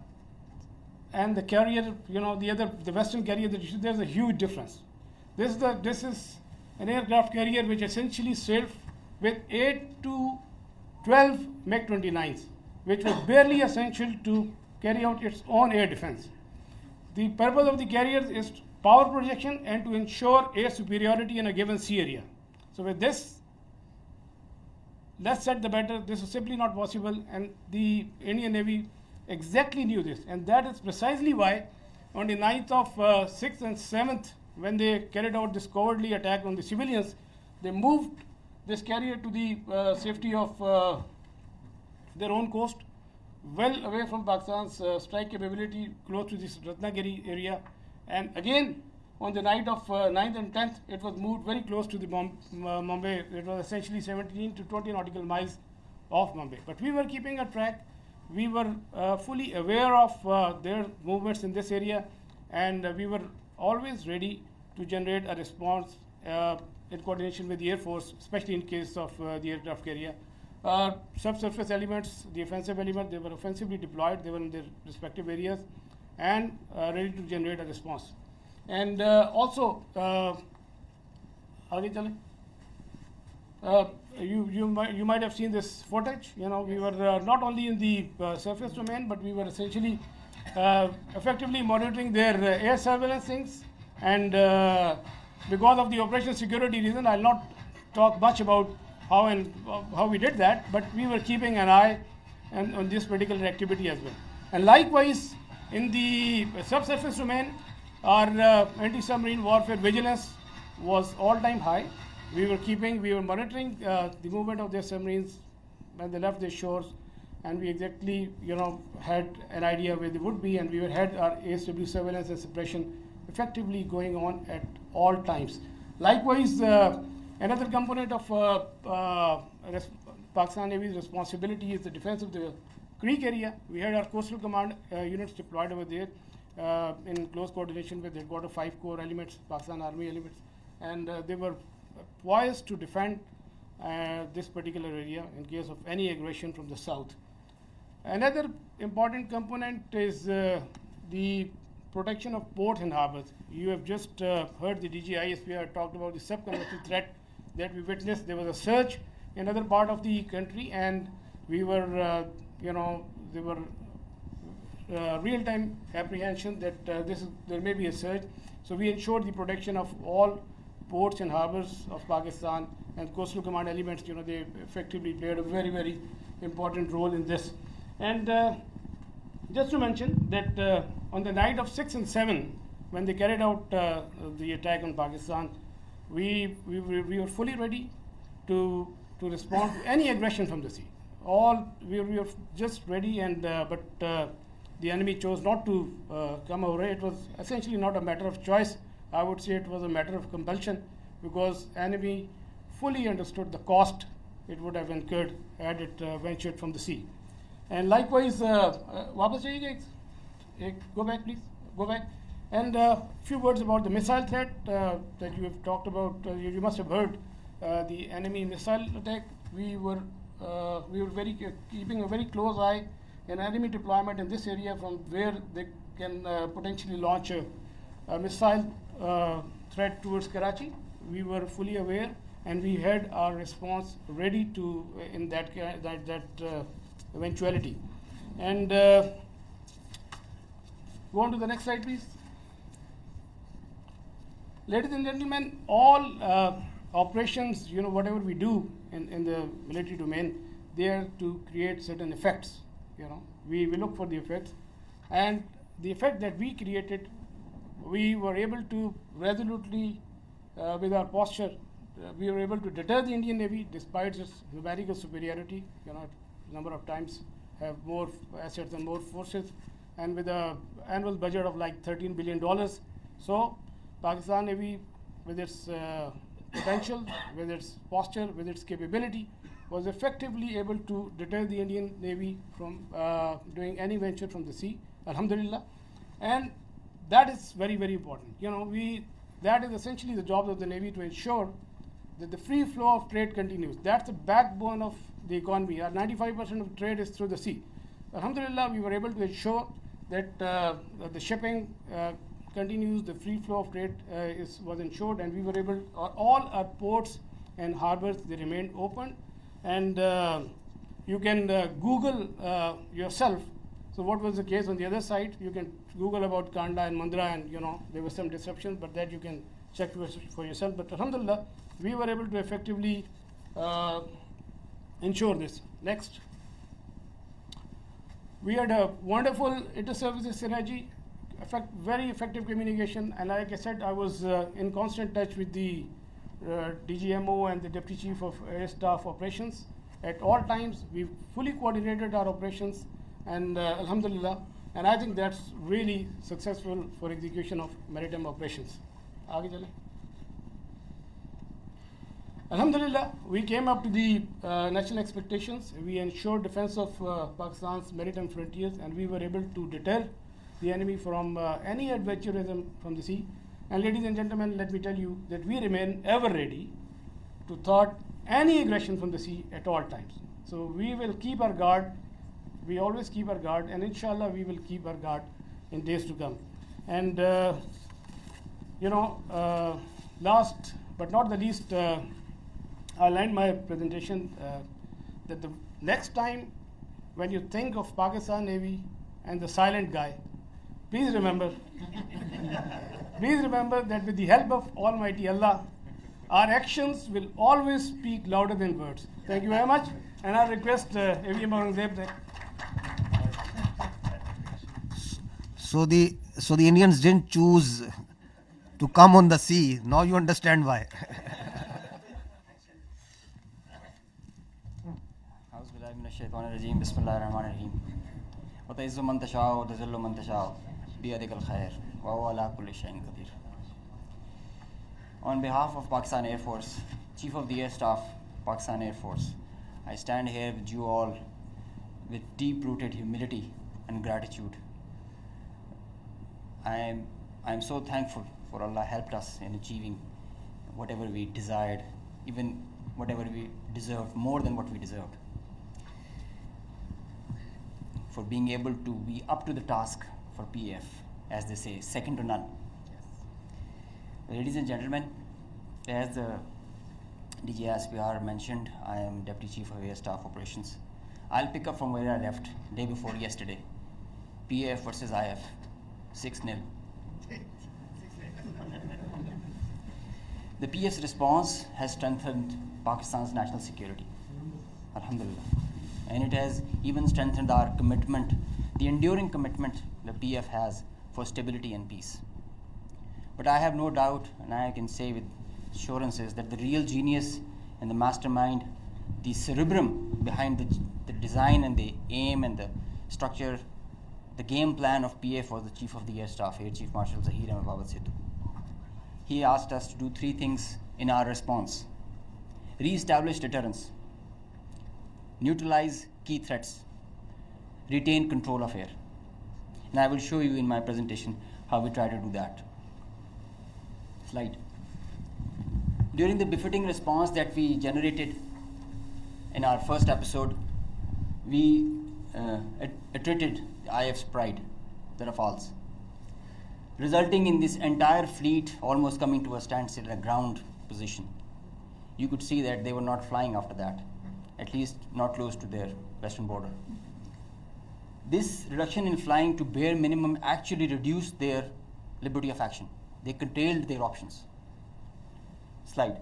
and the carrier, the Western carrier, there's a huge difference. This is an aircraft carrier which essentially sailed with 8 to 12 MiG-29s, which was barely essential to carry out its own air defense. The purpose of the carrier is power projection and to ensure air superiority in a given sea area. So with this, less said the better. This is simply not possible, and the Indian Navy exactly knew this, and that is precisely why on the 9th of 6th and 7th, when they carried out this cowardly attack on the civilians, they moved this carrier to the safety of their own coast, well away from Pakistan's strike capability, close to this Ratnagiri area. And again, on the night of 9th and 10th, it was moved very close to the Mumbai. It was essentially 17 to 20 nautical miles off Mumbai. But we were keeping a track. We were fully aware of their movements in this area, and we were always ready to generate a response in coordination with the Air Force, especially in case of the aircraft carrier. Subsurface elements, the offensive element, they were offensively deployed. They were in their respective areas and ready to generate a response. And also, you might have seen this footage. We were not only in the surface domain, but we were essentially effectively monitoring their air surveillance things. And because of the operation security reason, I'll not talk much about how we did that, but we were keeping an eye on this particular activity as well. And likewise, in the subsurface domain, our anti-submarine warfare vigilance was all-time high. We were monitoring the movement of their submarines when they left their shores, and we exactly, had an idea where they would be, and we had our ASW surveillance and suppression effectively going on at all times. Likewise, another component of Pakistan Navy's responsibility is the defense of the Creek area. We had our coastal command units deployed over there in close coordination with Headquarter 5 Corps elements, Pakistan Army elements, and they were poised to defend this particular area in case of any aggression from the south. Another important component is the protection of ports and harbors. You have just heard the DGISPR talked about the subconventional threat that we witnessed. There was a surge in other part of the country, and we were, there were real-time apprehension that there may be a surge. So we ensured the protection of all ports and harbors of Pakistan, and coastal command elements, they effectively played a very, very important role in this. And just to mention that on the night of 6 and 7, when they carried out the attack on Pakistan, we were fully ready to respond to any aggression from the sea. We were just ready, and but the enemy chose not to come over. It was essentially not a matter of choice. I would say it was a matter of compulsion, because enemy fully understood the cost it would have incurred had it ventured from the sea. And likewise, वापस जाइएगा, go back please, go back. And a few words about the missile threat that you have talked about. You must have heard the enemy missile attack. We were keeping a very close eye on enemy deployment in this area, from where they can potentially launch a missile threat towards Karachi. We were fully aware, and we had our response ready to in that eventuality. And go on to the next slide, please. Ladies and gentlemen, all operations, whatever we do in the military domain, they are to create certain effects. We look for the effects, and the effect that we created, we were able to resolutely, with our posture, we were able to deter the Indian Navy despite its numerical superiority. Number of times have more assets and more forces, and with an annual budget of like $13 billion. So Pakistan Navy, with its potential, with its posture, with its capability, was effectively able to deter the Indian Navy from doing any venture from the sea, alhamdulillah. And that is very, very important. That is essentially the job of the Navy, to ensure that the free flow of trade continues. That's the backbone of the economy. Our 95% of trade is through the sea. Alhamdulillah, we were able to ensure that the shipping continues, the free flow of trade was ensured, and we were able, all our ports and harbors, they remained open. And you can Google yourself. So what was the case on the other side? You can Google about Kanda and Mandra, and there was some disruption, but that you can check for yourself. But alhamdulillah, we were able to effectively ensure this. Next. We had a wonderful inter-services synergy, very effective communication, and like I said, I was in constant touch with the DGMO and the Deputy Chief of Air Staff Operations. At all times, we fully coordinated our operations, and alhamdulillah, and I think that's really successful for execution of maritime operations. Aage chale. Alhamdulillah, we came up to the national expectations. We ensured defense of Pakistan's maritime frontiers, and we were able to deter the enemy from any adventurism from the sea. And ladies and gentlemen, let me tell you that we remain ever ready to thwart any aggression from the sea at all times. So we will keep our guard. We always keep our guard, and inshallah we will keep our guard in days to come. And last but not the least, I'll end my presentation that the next time when you think of Pakistan Navy and the silent guy, please remember that with the help of Almighty Allah, our actions will always speak louder than words. Thank you very much, and I request AVM Aurangzeb. So the Indians didn't choose to come on the sea. Now you understand why. On behalf of Pakistan Air Force, Chief of the Air Staff, Pakistan Air Force, I stand here with you all with deep-rooted humility and gratitude. I am so thankful for Allah helped us in achieving whatever we desired, even whatever we deserved, more than what we deserved. For being able to be up to the task for PF as they say, second to none. Ladies and gentlemen, as the DGISPR mentioned, I am Deputy Chief of Air Staff Operations. I'll pick up from where I left day before yesterday. PAF versus IF, 6-0. The PF's response has strengthened Pakistan's national security, alhamdulillah. And it has even strengthened our commitment, the enduring commitment the PF has for stability and peace. But I have no doubt, and I can say with assurances, that the real genius and the mastermind, the cerebrum behind the design and the aim and the structure, the game plan of PF was the Chief of the Air Staff, Air Chief Marshal Zahir Ahmed Sidhu. He asked us to do 3 things in our response: re-establish deterrence, neutralize key threats, retain control of air. And I will show you in my presentation how we try to do that. Slide. During the befitting response that we generated in our first episode, we attrited the IF's pride, the Rafales, resulting in this entire fleet almost coming to a standstill at a ground position. You could see that they were not flying after that, at least not close to their western border. This reduction in flying to bare minimum actually reduced their liberty of action. They curtailed their options. Slide.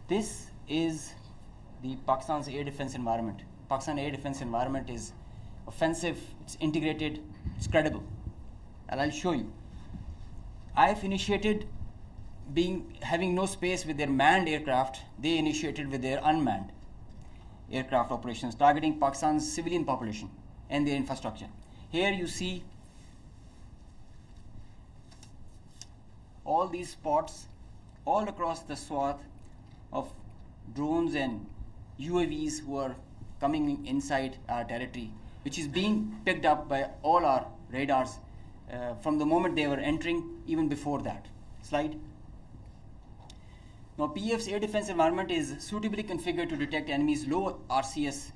This is the Pakistan's air defense environment. Pakistan air defense environment is offensive, it's integrated, it's credible. And I'll show you. IF initiated having no space with their manned aircraft. They initiated with their unmanned aircraft operations, targeting Pakistan's civilian population and their infrastructure. Here you see all these spots all across the swath of drones and UAVs who are coming inside our territory, which is being picked up by all our radars from the moment they were entering, even before that. Slide. Now, PF's air defense environment is suitably configured to detect enemies' low RCS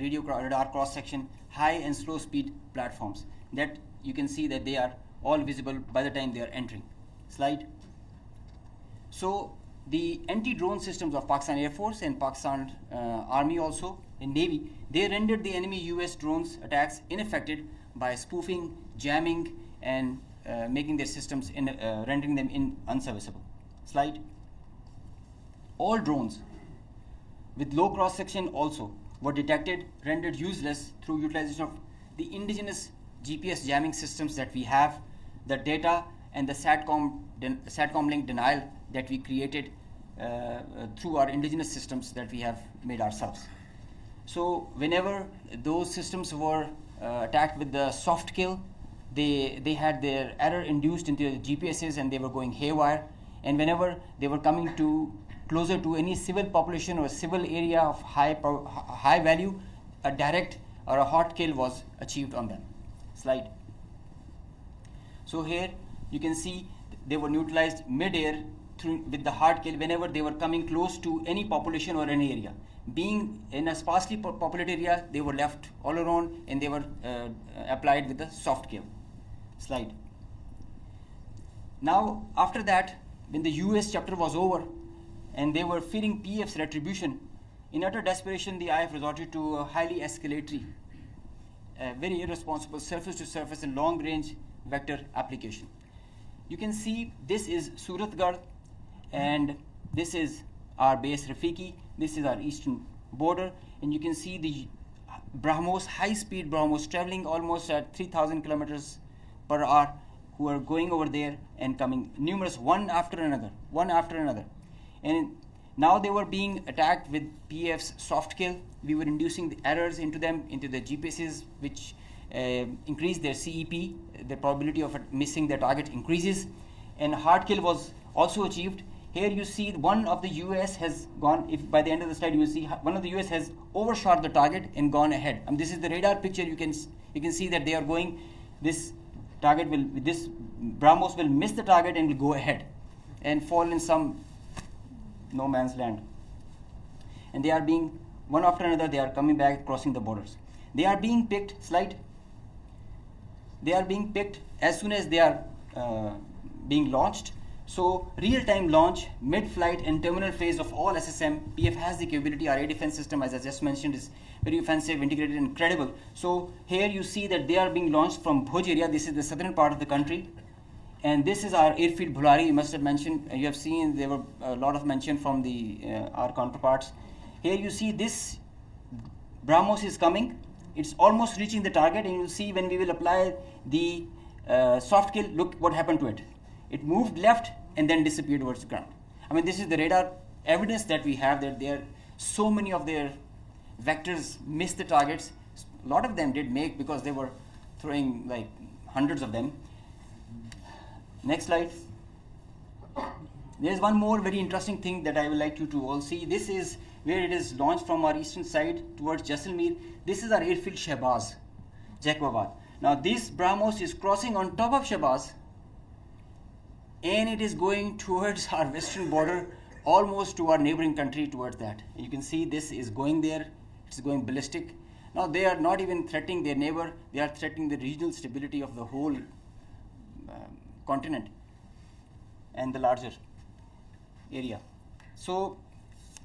radio radar cross-section, high and slow speed platforms. That you can see that they are all visible by the time they are entering. Slide. So the anti-drone systems of Pakistan Air Force and Pakistan Army also and Navy, they rendered the enemy US drones attacks ineffective by spoofing, jamming, and making their systems rendering them unserviceable. Slide. All drones with low cross-section also were detected, rendered useless through utilization of the indigenous GPS jamming systems that we have, the data and the SATCOM link denial that we created through our indigenous systems that we have made ourselves. So whenever those systems were attacked with the soft kill, they had their error induced into the GPSs and they were going haywire. And whenever they were coming closer to any civil population or civil area of high value, a direct or a hot kill was achieved on them. Slide. So here you can see they were neutralized mid-air with the hard kill whenever they were coming close to any population or any area. Being in a sparsely populated area, they were left all around and they were applied with the soft kill. Slide. Now, after that, when the US chapter was over and they were fearing PF's retribution, in utter desperation, the IF resorted to a highly escalatory, very irresponsible surface-to-surface and long-range vector application. You can see this is Suratgarh and this is our base Rafiki. This is our eastern border, and you can see the BrahMos, high-speed BrahMos traveling almost at 3,000 kilometers per hour, who are going over there and coming numerous one after another. And now they were being attacked with PF's soft kill. We were inducing the errors into them, into the GPSs, which increased their CEP. The probability of missing their target increases, and hard kill was also achieved. Here you see one of the US has gone, if by the end of the slide you will see one of the US has overshot the target and gone ahead. This is the radar picture. You can see that they are going, this BrahMos will miss the target and will go ahead and fall in some no man's land. And they are being, one after another, they are coming back, crossing the borders. They are being picked, slide. they are being picked as soon as they are being launched. So real-time launch, mid-flight and terminal phase of all SSM, PF has the capability. Our air defense system, as I just mentioned, is very offensive, integrated and credible. So here you see that they are being launched from Bhuj area. This is the southern part of the country. And this is our airfield Bhulari. You must have mentioned, you have seen there were a lot of mention from the our counterparts. Here you see this BrahMos is coming. It's almost reaching the target, and you'll see when we will apply the soft kill, look what happened to it. It moved left and then disappeared towards the ground. I mean, this is the radar evidence that we have, that there so many of their vectors missed the targets. A lot of them did make, because they were throwing like hundreds of them. Next slide. There's one more very interesting thing that I would like you to all see. This is where it is launched from our eastern side towards Jaisalmer. This is our airfield Shahbaz, Jacobabad. Now this BrahMos is crossing on top of Shahbaz, and it is going towards our western border, almost to our neighboring country, towards that. And you can see this is going there, it's going ballistic. Now they are not even threatening their neighbor, they are threatening the regional stability of the whole continent and the larger area. So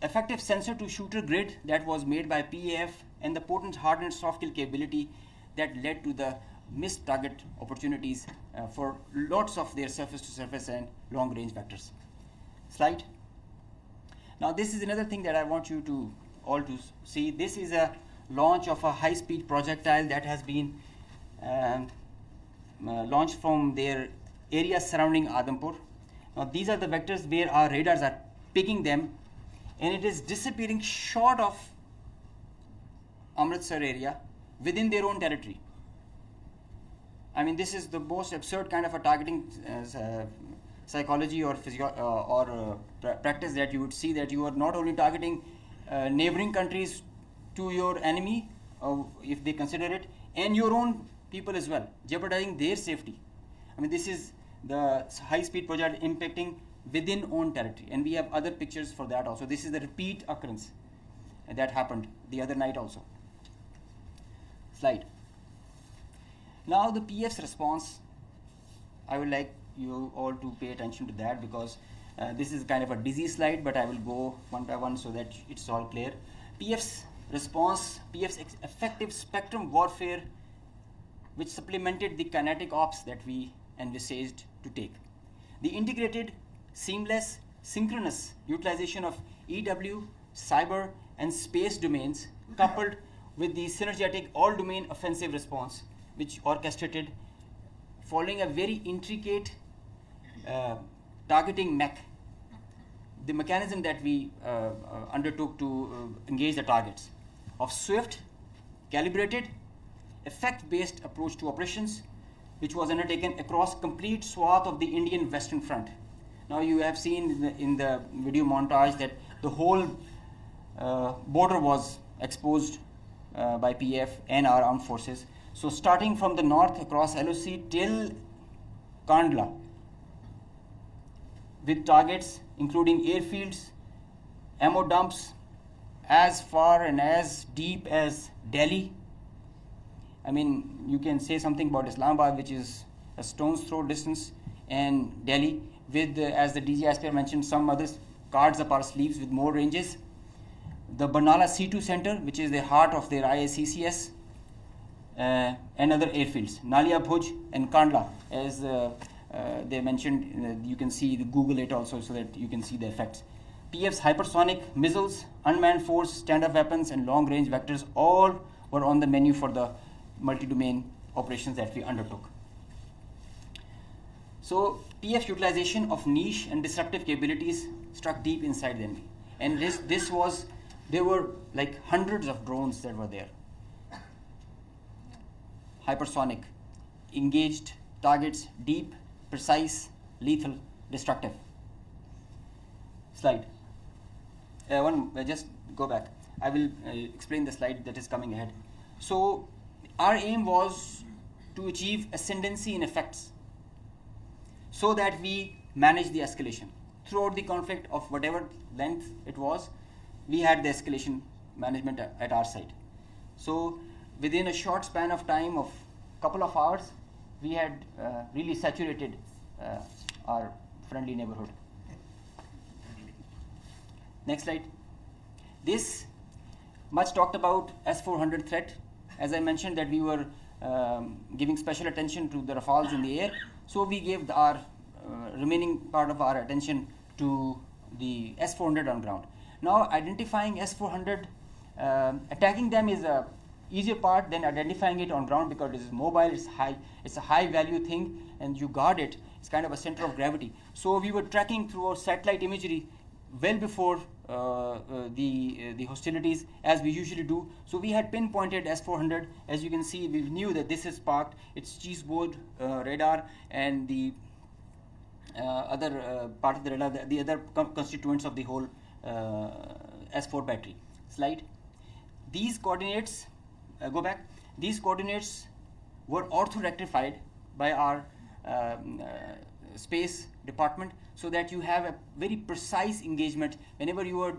effective sensor to shooter grid that was made by PAF, and the potent hard and soft kill capability that led to the missed target opportunities for lots of their surface to surface and long range vectors. Slide. Now this is another thing that I want you to all to see. This is a launch of a high speed projectile that has been launched from their area surrounding Adampur. Now these are the vectors where our radars are picking them, and it is disappearing short of Amritsar area within their own territory. I mean, this is the most absurd kind of a targeting psychology or practice that you would see, that you are not only targeting neighboring countries to your enemy, if they consider it, and your own people as well, jeopardizing their safety. I mean, this is the high-speed project impacting within own territory, and we have other pictures for that also. This is the repeat occurrence that happened the other night also. Slide. Now the PF's response, I would like you all to pay attention to that, because this is kind of a dizzy slide, but I will go one by one so that it's all clear. PF's response, PF's effective spectrum warfare, which supplemented the kinetic ops that we envisaged to take. The integrated, seamless, synchronous utilization of EW, cyber and space domains, coupled with the synergetic all-domain offensive response, which orchestrated following a very intricate targeting mech, the mechanism that we undertook to engage the targets, of swift, calibrated, effect-based approach to operations, which was undertaken across complete swath of the Indian Western Front. Now you have seen in the video montage that the whole border was exposed by PF and our armed forces. So starting from the north across LOC till Kandla, with targets including airfields, ammo dumps, as far and as deep as Delhi. I mean, you can say something about Islamabad, which is a stone's throw distance, and Delhi, with, as the DGISPR mentioned, some other cards up our sleeves with more ranges. The Barnala C2 center, which is the heart of their IACCS, and other airfields, Nalia Bhuj and Kandla, as they mentioned. You can see, Google it also so that you can see the effects. PF's hypersonic missiles, unmanned force, stand-up weapons, and long-range vectors all were on the menu for the multi-domain operations that we undertook. So PF utilization of niche and disruptive capabilities struck deep inside the enemy, and there were like hundreds of drones that were there. Hypersonic, engaged targets, deep, precise, lethal, destructive. Slide. Just go back. I will explain the slide that is coming ahead. So our aim was to achieve ascendancy in effects, so that we manage the escalation throughout the conflict of whatever length it was. We had the escalation management at our side. So within a short span of time of couple of hours, we had really saturated our friendly neighborhood. Next slide. This much talked about S-400 threat. As I mentioned that we were giving special attention to the Rafales in the air, so we gave our remaining part of our attention to the S-400 on ground. Now identifying S-400, attacking them is a easier part than identifying it on ground, because it is mobile, it's a high value thing, and you guard it. It's kind of a center of gravity. So we were tracking through our satellite imagery well before the hostilities, as we usually do. So we had pinpointed S-400. As you can see, we knew that this is parked. It's cheeseboard radar, and the other part of the radar, the other constituents of the whole S4 battery. Slide. These coordinates, go back. These coordinates were ortho-rectified by our space department, so that you have a very precise engagement. Whenever you are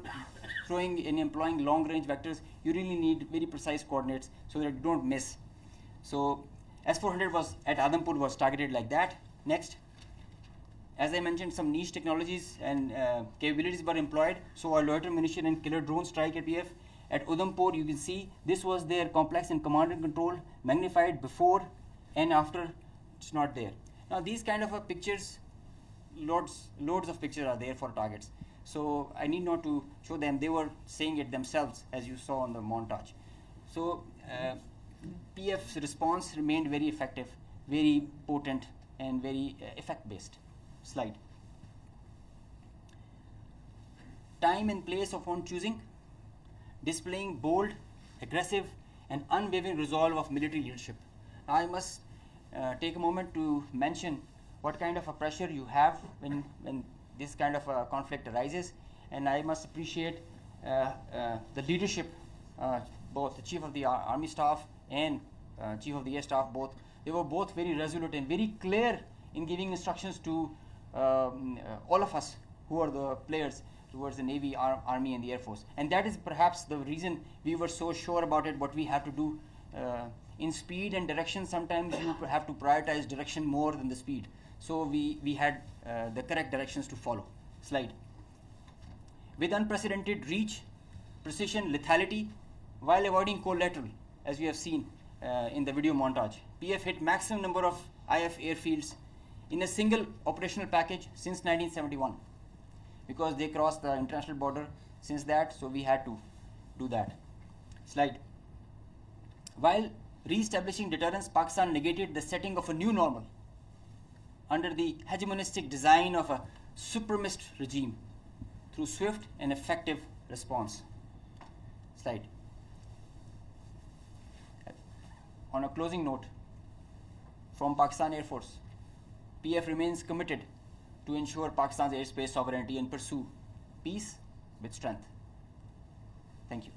throwing and employing long range vectors, you really need very precise coordinates so that you don't miss. So S-400 was at Adampur was targeted like that. Next. As I mentioned, some niche technologies and capabilities were employed. So our loiter munition and killer drone strike at PF. At Adampur, you can see this was their complex and command and control, magnified before and after. It's not there. Now these kind of pictures, loads of pictures are there for targets. So I need not to show them. They were saying it themselves, as you saw on the montage. So PF's response remained very effective, very potent, and very effect-based. Slide. Time and place of own choosing, displaying bold, aggressive, and unwavering resolve of military leadership. Now I must take a moment to mention what kind of a pressure you have when this kind of a conflict arises, and I must appreciate the leadership, both the Chief of the Army Staff and Chief of the Air Staff. They were both very resolute and very clear in giving instructions to all of us who are the players towards the Navy, Army, and the Air Force. And that is perhaps the reason we were so sure about it, what we have to do. In speed and direction, sometimes you have to prioritize direction more than the speed. So we had the correct directions to follow. Slide. With unprecedented reach, precision, lethality, while avoiding collateral, as we have seen in the video montage. PF hit maximum number of IF airfields in a single operational package since 1971, because they crossed the international border since that, so we had to do that. Slide. While re-establishing deterrence, Pakistan negated the setting of a new normal under the hegemonistic design of a supremacist regime through swift and effective response. Slide. On a closing note, from Pakistan Air Force, PF remains committed to ensure Pakistan's airspace sovereignty and pursue peace with strength. Thank you.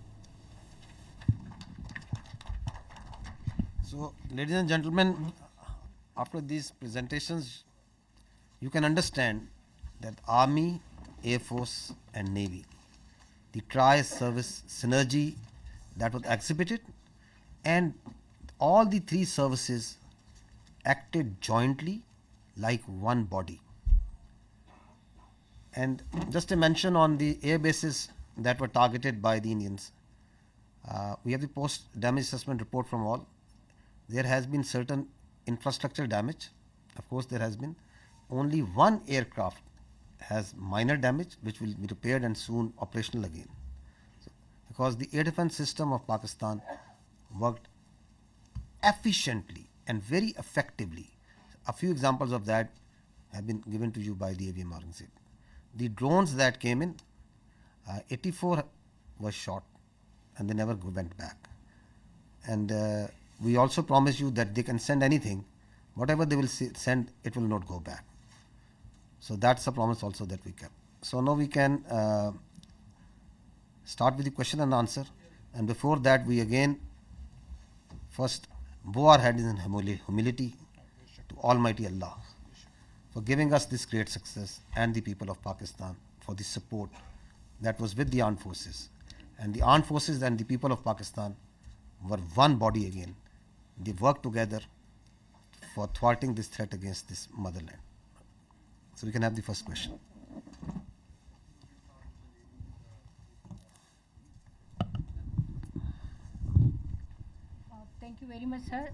So, ladies and gentlemen, after these presentations, you can understand that Army, Air Force, and Navy, the tri-service synergy that was exhibited, and all the three services acted jointly like one body. And just a mention on the air bases that were targeted by the Indians. We have the post-damage assessment report from all. There has been certain infrastructure damage. Of course, there has been. Only one aircraft has minor damage, which will be repaired and soon operational again. So, because the air defense system of Pakistan worked efficiently and very effectively. A few examples of that have been given to you by the AVM organization. The drones that came in, 84 were shot and they never went back. And we also promise you that they can send anything. Whatever they will send, it will not go back. So that's a promise also that we kept. So now we can start with the question and answer. And before that, we again first bow our heads in humility to Almighty Allah for giving us this great success, and the people of Pakistan for the support that was with the armed forces. And the armed forces and the people of Pakistan were one body again. They worked together for thwarting this threat against this motherland? So we can have the first question. Thank you very much, sir.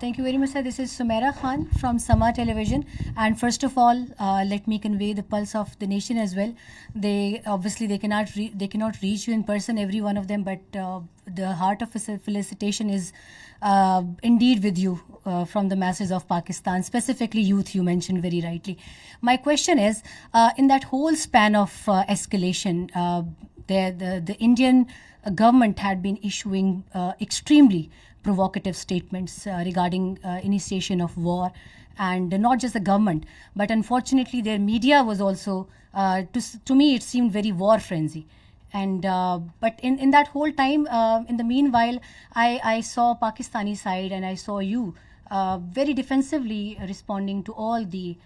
Thank you very much, sir. This is Sumaira Khan from Sama Television. And first of all, let me convey the pulse of the nation as well. They cannot reach you in person, every one of them, but the heart of felicitation is indeed with you from the masses of Pakistan, specifically youth, you mentioned very rightly. My question is, in that whole span of escalation, the Indian government had been issuing extremely provocative statements regarding initiation of war, and not just the government, but unfortunately their media was also, to me it seemed very war frenzy. And but in that whole time, in the meanwhile, I saw Pakistani side and I saw you very defensively responding to all the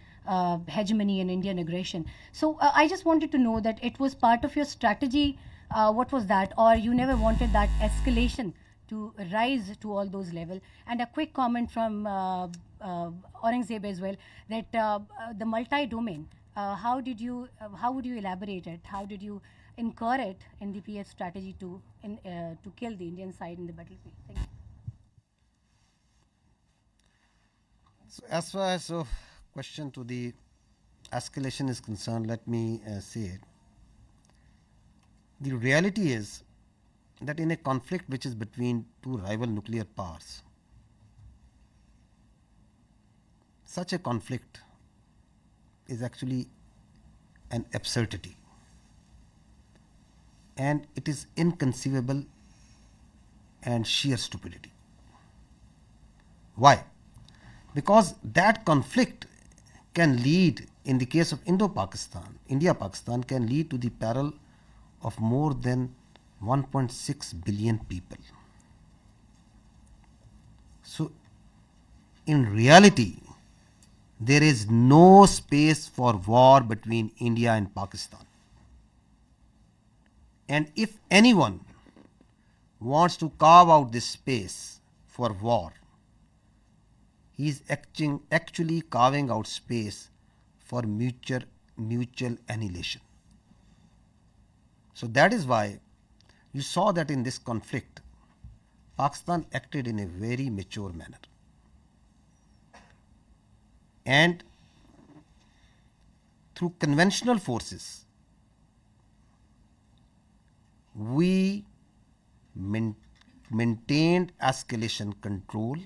hegemony and Indian aggression. So I just wanted to know that it was part of your strategy. What was that? Or you never wanted that escalation to rise to all those levels? And a quick comment from Aurangzeb as well, that the multi-domain, how would you elaborate it? How did you incur it in the PF strategy to kill the Indian side in the battlefield? Thank you. So as far as question to the escalation is concerned, let me say it. The reality is that in a conflict which is between two rival nuclear powers, such a conflict is actually an absurdity, and it is inconceivable and sheer stupidity. Why? Because that conflict can lead, in the case of Indo-Pakistan, India-Pakistan, can lead to the peril of more than 1.6 billion people. So, in reality, there is no space for war between India and Pakistan. And if anyone wants to carve out this space for war, he is actually carving out space for mutual annihilation. So that is why you saw that in this conflict, Pakistan acted in a very mature manner. And through conventional forces, we maintained escalation control.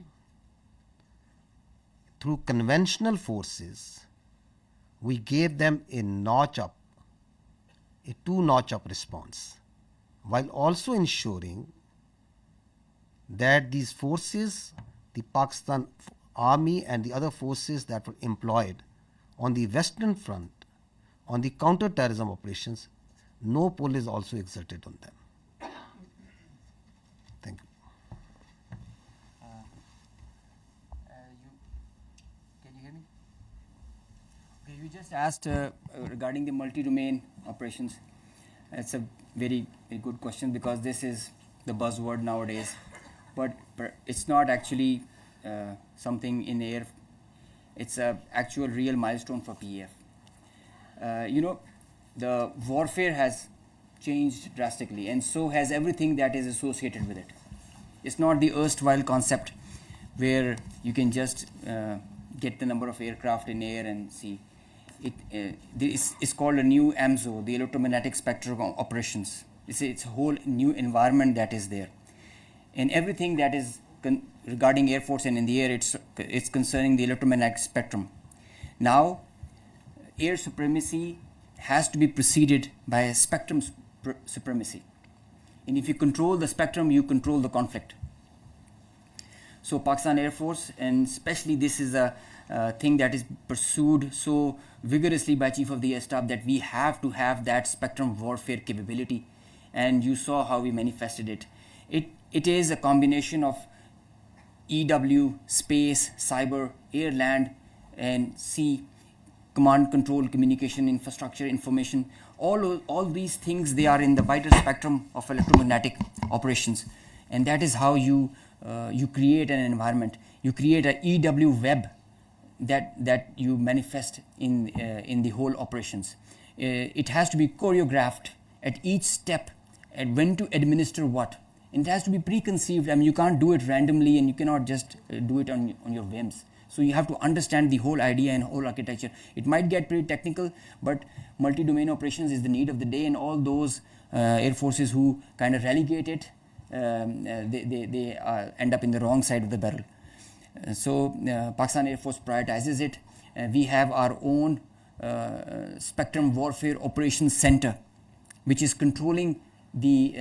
Through conventional forces, we gave them a two-notch up response, while also ensuring that these forces, the Pakistan Army and the other forces that were employed on the Western Front, on the counter-terrorism operations, no pull is also exerted on them. Thank you. Can you hear me? Okay, you just asked regarding the multi-domain operations. It's a very good question, because this is the buzzword nowadays, but it's not actually something in air. It's a actual real milestone for PEF. The warfare has changed drastically, and so has everything that is associated with it. It's not the erstwhile concept where you can just get the number of aircraft in air and see. It's called a new EMSO, the electromagnetic spectrum operations. It's a whole new environment that is there. And everything that is regarding Air Force and in the air, it's concerning the electromagnetic spectrum. Now, air supremacy has to be preceded by a spectrum supremacy. And if you control the spectrum, you control the conflict. So Pakistan Air Force, and especially this is a thing that is pursued so vigorously by Chief of the Air Staff, that we have to have that spectrum warfare capability. And you saw how we manifested it. It is a combination of EW, space, cyber, air, land, and sea, command, control, communication, infrastructure, information. All these things, they are in the wider spectrum of electromagnetic operations. And that is how you create an environment. You create a EW web that you manifest in the whole operations. It has to be choreographed at each step and when to administer what. And it has to be preconceived. I mean, you can't do it randomly, and you cannot just do it on your whims. So you have to understand the whole idea and whole architecture. It might get pretty technical, but multi-domain operations is the need of the day, and all those air forces who kind of relegate it, they end up in the wrong side of the barrel. So Pakistan Air Force prioritizes it. We have our own Spectrum Warfare Operations Center, which is controlling the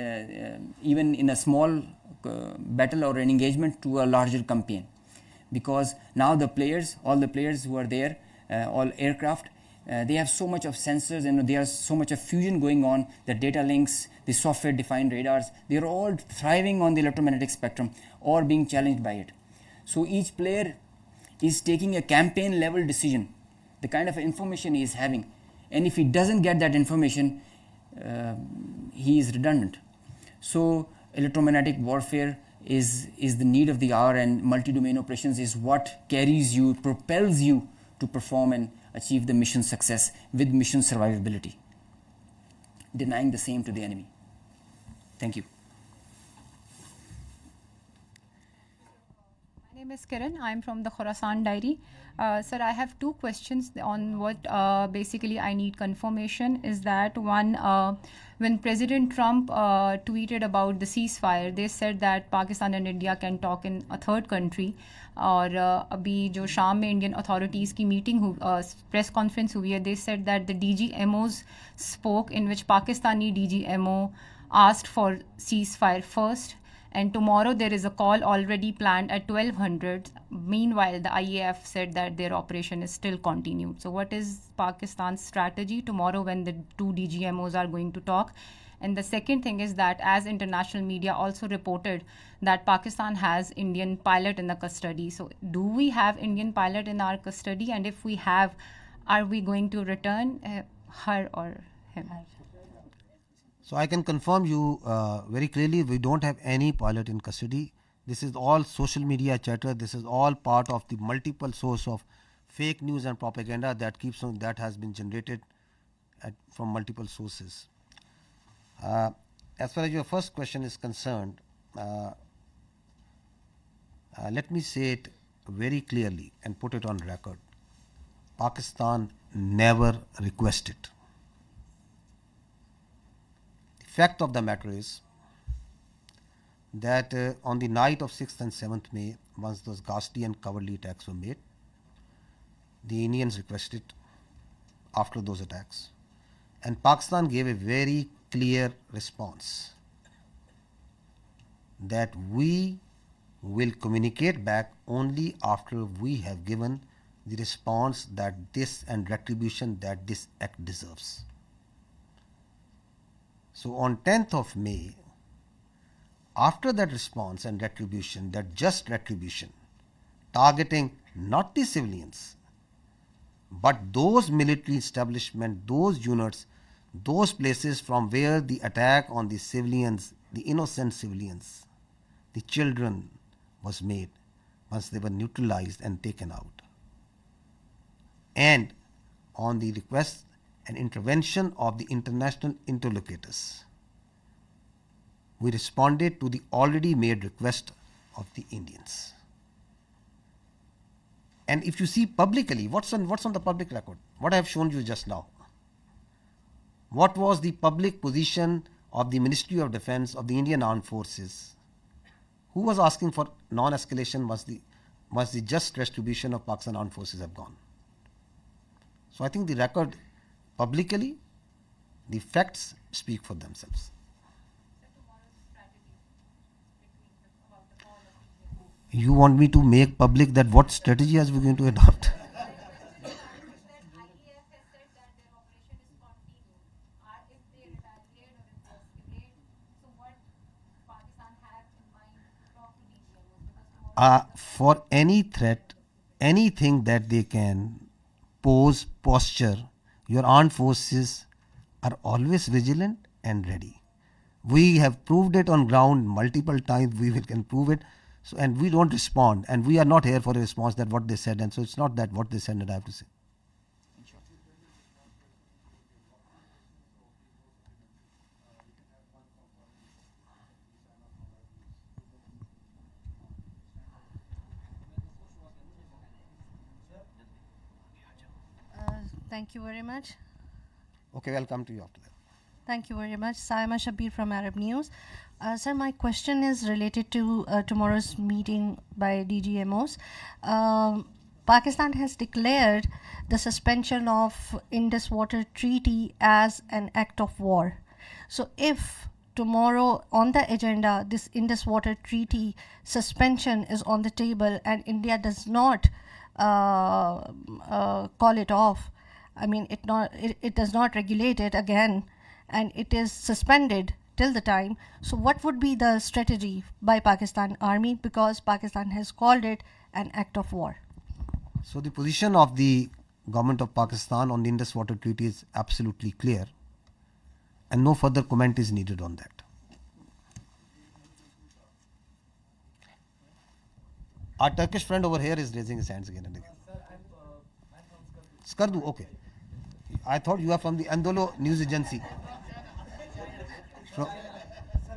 even in a small battle or an engagement to a larger campaign, because now all the players who are there, all aircraft, they have so much of sensors and there is so much of fusion going on. The data links, the software defined radars, they are all thriving on the electromagnetic spectrum or being challenged by it. So each player is taking a campaign level decision, the kind of information he is having, and if he doesn't get that information, he is redundant. So electromagnetic warfare is the need of the hour, and multi-domain operations is what carries you, propels you to perform and achieve the mission success with mission survivability, denying the same to the enemy. Thank you. My name is Kiran. I'm from the Khorasan Diary. Sir, I have two questions on what basically I need confirmation. Is that one, when President Trump tweeted about the ceasefire, they said that Pakistan and India can talk in a third country. और अभी जो शाम में Indian authorities की meeting press conference हुई है, they said that the DGMOs spoke, in which Pakistani DGMO asked for ceasefire first, and tomorrow there is a call already planned at 1200. Meanwhile, the IAF said that their operation is still continued. So what is Pakistan's strategy tomorrow when the two DGMOs are going to talk? And the second thing is that, as international media also reported, that Pakistan has Indian pilot in the custody. So do we have Indian pilot in our custody? And if we have, are we going to return her or him? So I can confirm you very clearly, we don't have any pilot in custody. This is all social media chatter. This is all part of the multiple source of fake news and propaganda that keeps on, that has been generated from multiple sources. As far as your first question is concerned, let me say it very clearly and put it on record. Pakistan never requested. The fact of the matter is that on the night of 6th and 7th May, once those ghastly and cowardly attacks were made, the Indians requested after those attacks, and Pakistan gave a very clear response that we will communicate back only after we have given the response that this and retribution that this act deserves. So on 10th of May, after that response and retribution, that just retribution, targeting not the civilians, but those military establishments, those units, those places from where the attack on the civilians, the innocent civilians, the children was made, once they were neutralized and taken out. And on the request and intervention of the international interlocutors, we responded to the already made request of the Indians. And if you see publicly, what's on the public record? What I have shown you just now. What was the public position of the Ministry of Defence of the Indian Armed Forces? Who was asking for non-escalation once the just retribution of Pakistan Armed Forces have gone? So I think the record publicly, the facts speak for themselves. You want me to make public that what strategy are we going to adopt? For any threat, anything that they can pose, posture, your armed forces are always vigilant and ready. We have proved it on ground multiple times. We can prove it. So, and we don't respond, and we are not here for a response that what they said, and so it's not that what they said that I have to say. Thank you very much. Okay, I'll come to you after that. Thank you very much. Saima Shabir from Arab News. Sir, my question is related to tomorrow's meeting by DGMOs. Pakistan has declared the suspension of Indus Water Treaty as an act of war. So if tomorrow on the agenda this Indus Water Treaty suspension is on the table and India does not call it off, I mean it does not regulate it again, and it is suspended till the time. So what would be the strategy by Pakistan Army, because Pakistan has called it an act of war? So the position of the government of Pakistan on the Indus Water Treaty is absolutely clear, and no further comment is needed on that. Our Turkish friend over here is raising his hands again and again. Skardu, okay. I thought you are from the Andolo news agency. Sir,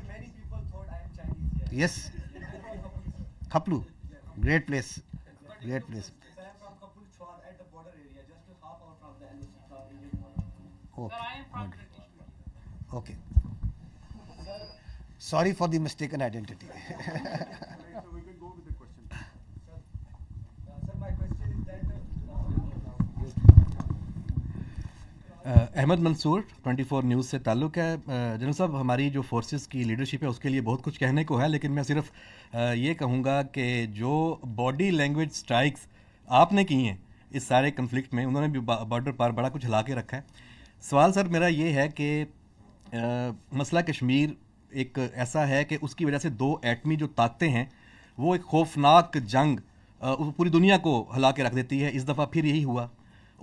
many people thought I am Chinese here. Yes. Khaplu, great place. Great place. Sir, I am from Khaplu Chwar at the border area, just half hour from the Indian border. Okay. Sir, I am from British. Okay. Sorry for the mistaken identity. So we can go with the question. Sir, my question is that Ahmad Mansoor 24 news से ताल्लुक़ है। General साहब, हमारी जो forces की leadership है उसके लिए बहुत कुछ कहने को है, लेकिन मैं सिर्फ ये कहूँगा कि जो बॉडी लैंग्वेज स्ट्राइक्स आपने की हैं इस सारे कन्फ्लिक्ट में, उन्होंने भी बॉर्डर पर बड़ा कुछ हिला के रखा है। सवाल सर मेरा ये है कि मसला कश्मीर एक ऐसा है कि उसकी वजह से दो एटमी जो ताकतें हैं वो एक खौफनाक जंग पूरी दुनिया को हिला के रख देती है। इस दफ़ा फिर यही हुआ,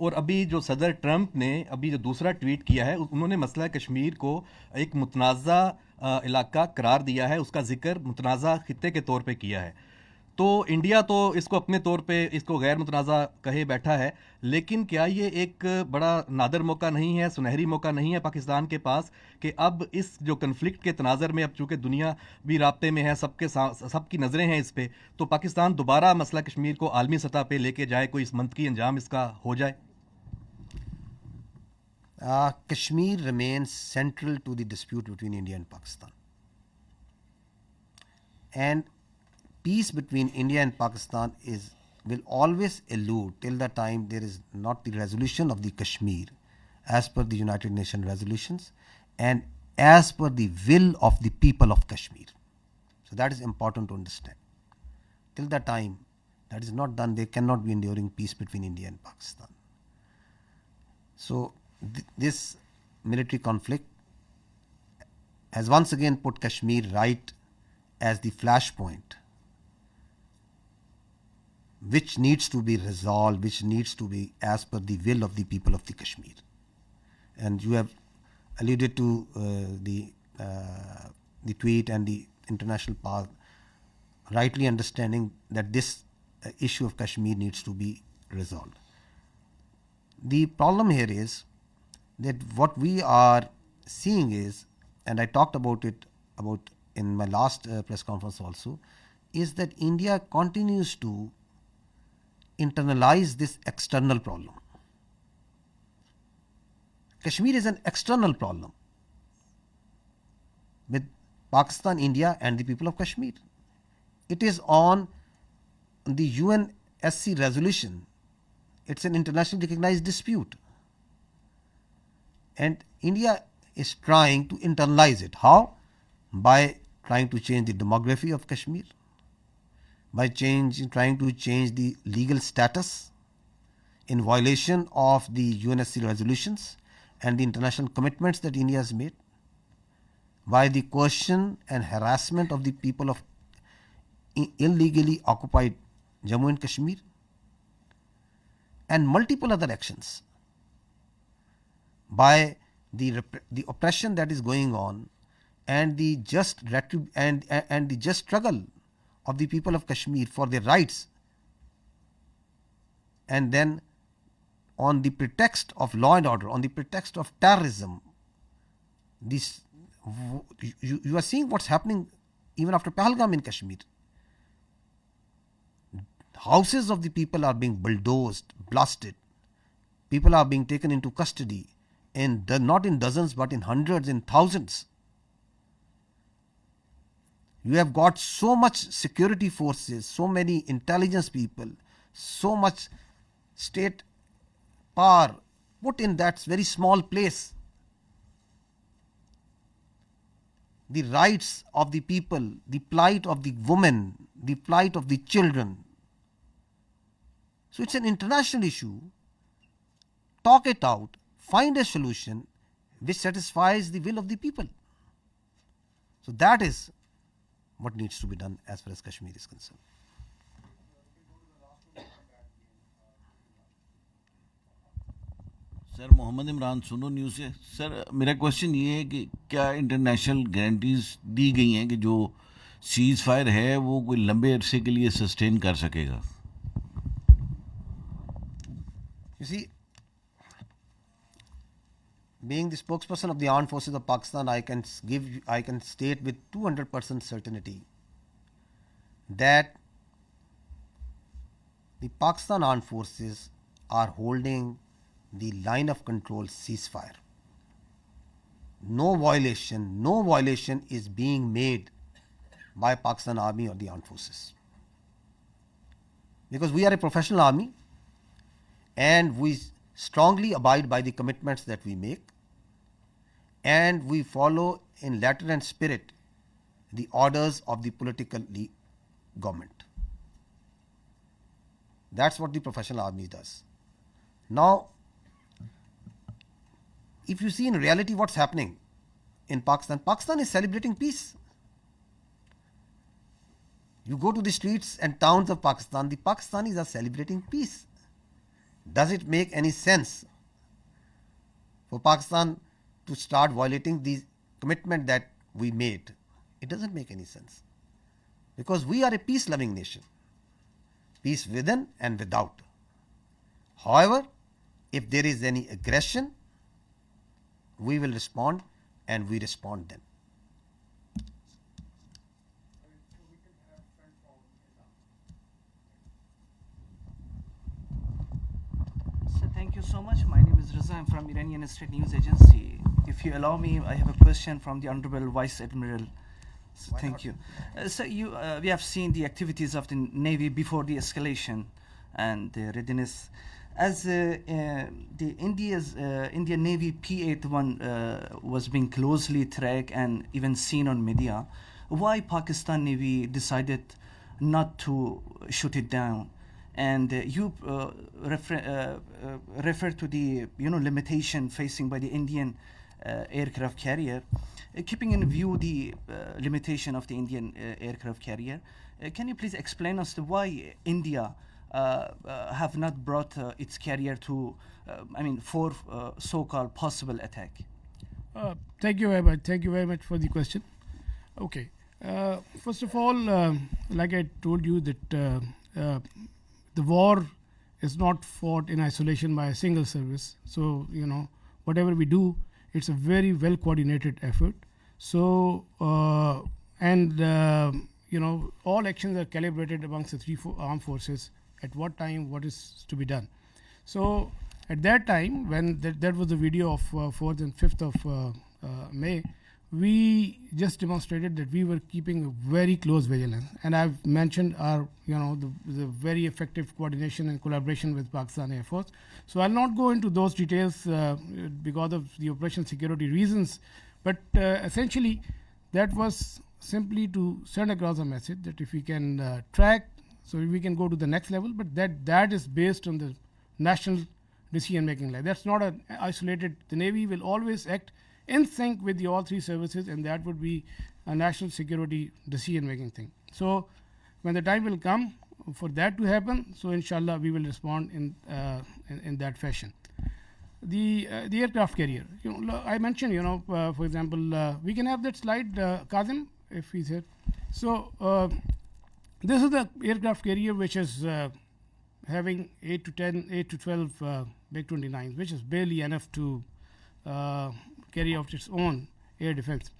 और अभी जो सदर ट्रंप ने अभी जो दूसरा ट्वीट किया है उन्होंने मसला कश्मीर को एक मुतनाज़ा इलाका करार दिया है, उसका जिक्र मुतनाज़ा खित्ते के तौर पे किया है। तो इंडिया तो इसको अपने तौर पे इसको गैर मुतनाज़ा कहे बैठा है, लेकिन क्या ये एक बड़ा नादर मौका नहीं है, सुनहरी मौका नहीं है पाकिस्तान के पास कि अब इस जो कन्फ्लिक्ट के तनाज़र में अब चूँकि दुनिया भी राब्ते में है, सबकी नज़रें हैं इस पर, तो पाकिस्तान दोबारा मसला कश्मीर को आलमी सतह पर लेके जाए, कोई इस मंतकी अंजाम इसका हो जाए? Kashmir remains central to the dispute between India and Pakistan. And peace between India and Pakistan will always elude till the time there is not the resolution of the Kashmir as per the United Nations resolutions and as per the will of the people of Kashmir. So that is important to understand. Till the time that is not done, there cannot be enduring peace between India and Pakistan. So this military conflict has once again put Kashmir right as the flashpoint which needs to be resolved, which needs to be as per the will of the people of the Kashmir. And you have alluded to the tweet and the international path, rightly understanding that this issue of Kashmir needs to be resolved. The problem here is that what we are seeing is, and I talked about it in my last press conference also, is that India continues to internalize this external problem. Kashmir is an external problem with Pakistan, India and the people of Kashmir. It is on the UNSC resolution. It's an internationally recognized dispute. And India is trying to internalize it. How? By trying to change the demography of Kashmir, by trying to change the legal status in violation of the UNSC resolutions and the international commitments that India has made, by the coercion and harassment of the people of illegally occupied Jammu and Kashmir, and multiple other actions, by the oppression that is going on and the just and the just struggle of the people of Kashmir for their rights, and then on the pretext of law and order, on the pretext of terrorism, you are seeing what's happening even after Pahalgam in Kashmir. Houses of the people are being bulldozed, blasted. People are being taken into custody, and not in dozens but in hundreds and thousands. You have got so much security forces, so many intelligence people, so much state power put in that very small place. The rights of the people, the plight of the women, the plight of the children. So it's an international issue. Talk it out, find a solution which satisfies the will of the people. So that is what needs to be done as far as Kashmir is concerned. Sir Mohammad Imran Suno news से। Sir मेरा question ये है कि क्या international guarantees दी गई हैं कि जो सीज़ फायर है वो कोई लंबे अरसे के लिए सस्टेन कर सकेगा? You see, being the spokesperson of the armed forces of Pakistan, I can state with 200% certainty that the Pakistan armed forces are holding the line of control ceasefire. No violation is being made by Pakistan Army or the armed forces. Because we are a professional army and we strongly abide by the commitments that we make, and we follow in letter and spirit the orders of the political government. That's what the professional army does. Now, if you see in reality what's happening in Pakistan, Pakistan is celebrating peace. You go to the streets and towns of Pakistan, the Pakistanis are celebrating peace. Does it make any sense for Pakistan to start violating the commitment that we made? It doesn't make any sense, because we are a peace-loving nation, peace within and without. However, if there is any aggression, we will respond, and we respond then. So thank you so much. My name is Raza. I'm from Iranian State News Agency. If you allow me, I have a question from the Honorable Vice Admiral. So thank you. We have seen the activities of the Navy before the escalation and the readiness. As the Indian Navy P-81 was being closely tracked and even seen on media, why Pakistan Navy decided not to shoot it down? And you refer to the limitation facing by the Indian aircraft carrier. Keeping in view the limitation of the Indian aircraft carrier, can you please explain us why India have not brought its carrier to, for so-called possible attack? Thank you very much. Thank you very much for the question. Okay. First of all, like I told you that the war is not fought in isolation by a single service. So, whatever we do, it's a very well coordinated effort. So, all actions are calibrated amongst the three armed forces at what time, what is to be done. So, at that time, when that was the video of 4th and 5th of May, we just demonstrated that we were keeping a very close vigilance. And I've mentioned our, the very effective coordination and collaboration with Pakistan Air Force. So I'll not go into those details because of the operational security reasons. But essentially, that was simply to send across a message that if we can track, so we can go to the next level, but that is based on the national decision-making line. That's not an isolated. The Navy will always act in sync with the all three services, and that would be a national security decision-making thing. So when the time will come for that to happen, so inshallah we will respond in that fashion. the aircraft carrier. I mentioned, for example, we can have that slide, Kazim, if he's here. So this is the aircraft carrier which is having 8 to 12 MiG-29s, which is barely enough to carry out its own air defense.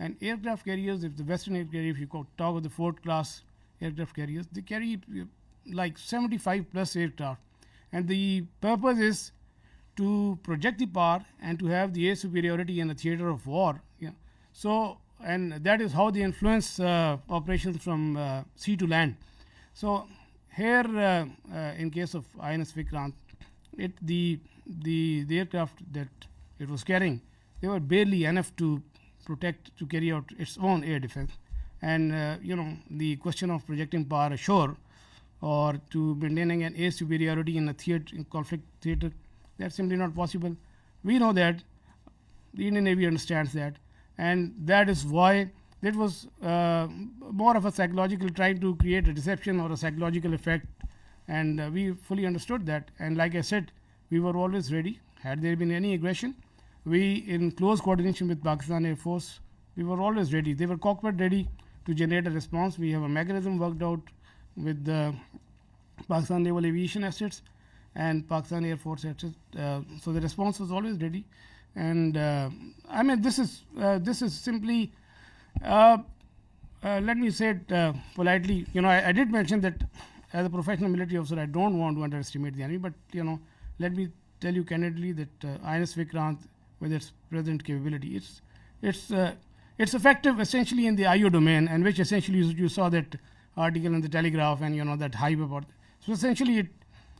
And aircraft carriers, if the Western air carrier, if you talk of the Ford class aircraft carriers, they carry like 75 plus aircraft. And the purpose is to project the power and to have the air superiority in a theater of war. So, and that is how they influence operations from sea to land. So here, in case of INS Vikrant, the aircraft that it was carrying, they were barely enough to carry out its own air defense. And the question of projecting power ashore or to maintaining an air superiority in a conflict theater, that's simply not possible. We know that, the Indian Navy understands that, and that is why it was more of a psychological, trying to create a deception or a psychological effect, and we fully understood that. And like I said, we were always ready. Had there been any aggression, we, in close coordination with Pakistan Air Force, we were always ready. They were cockpit ready to generate a response. We have a mechanism worked out with the Pakistan Naval Aviation assets and Pakistan Air Force assets. So the response was always ready. And I mean, this is simply, let me say it politely. I did mention that as a professional military officer, I don't want to underestimate the enemy. But let me tell you candidly that INS Vikrant, with its present capability, it's effective essentially in the IO domain, and which essentially you saw that article in the Telegraph and that hype about. So essentially,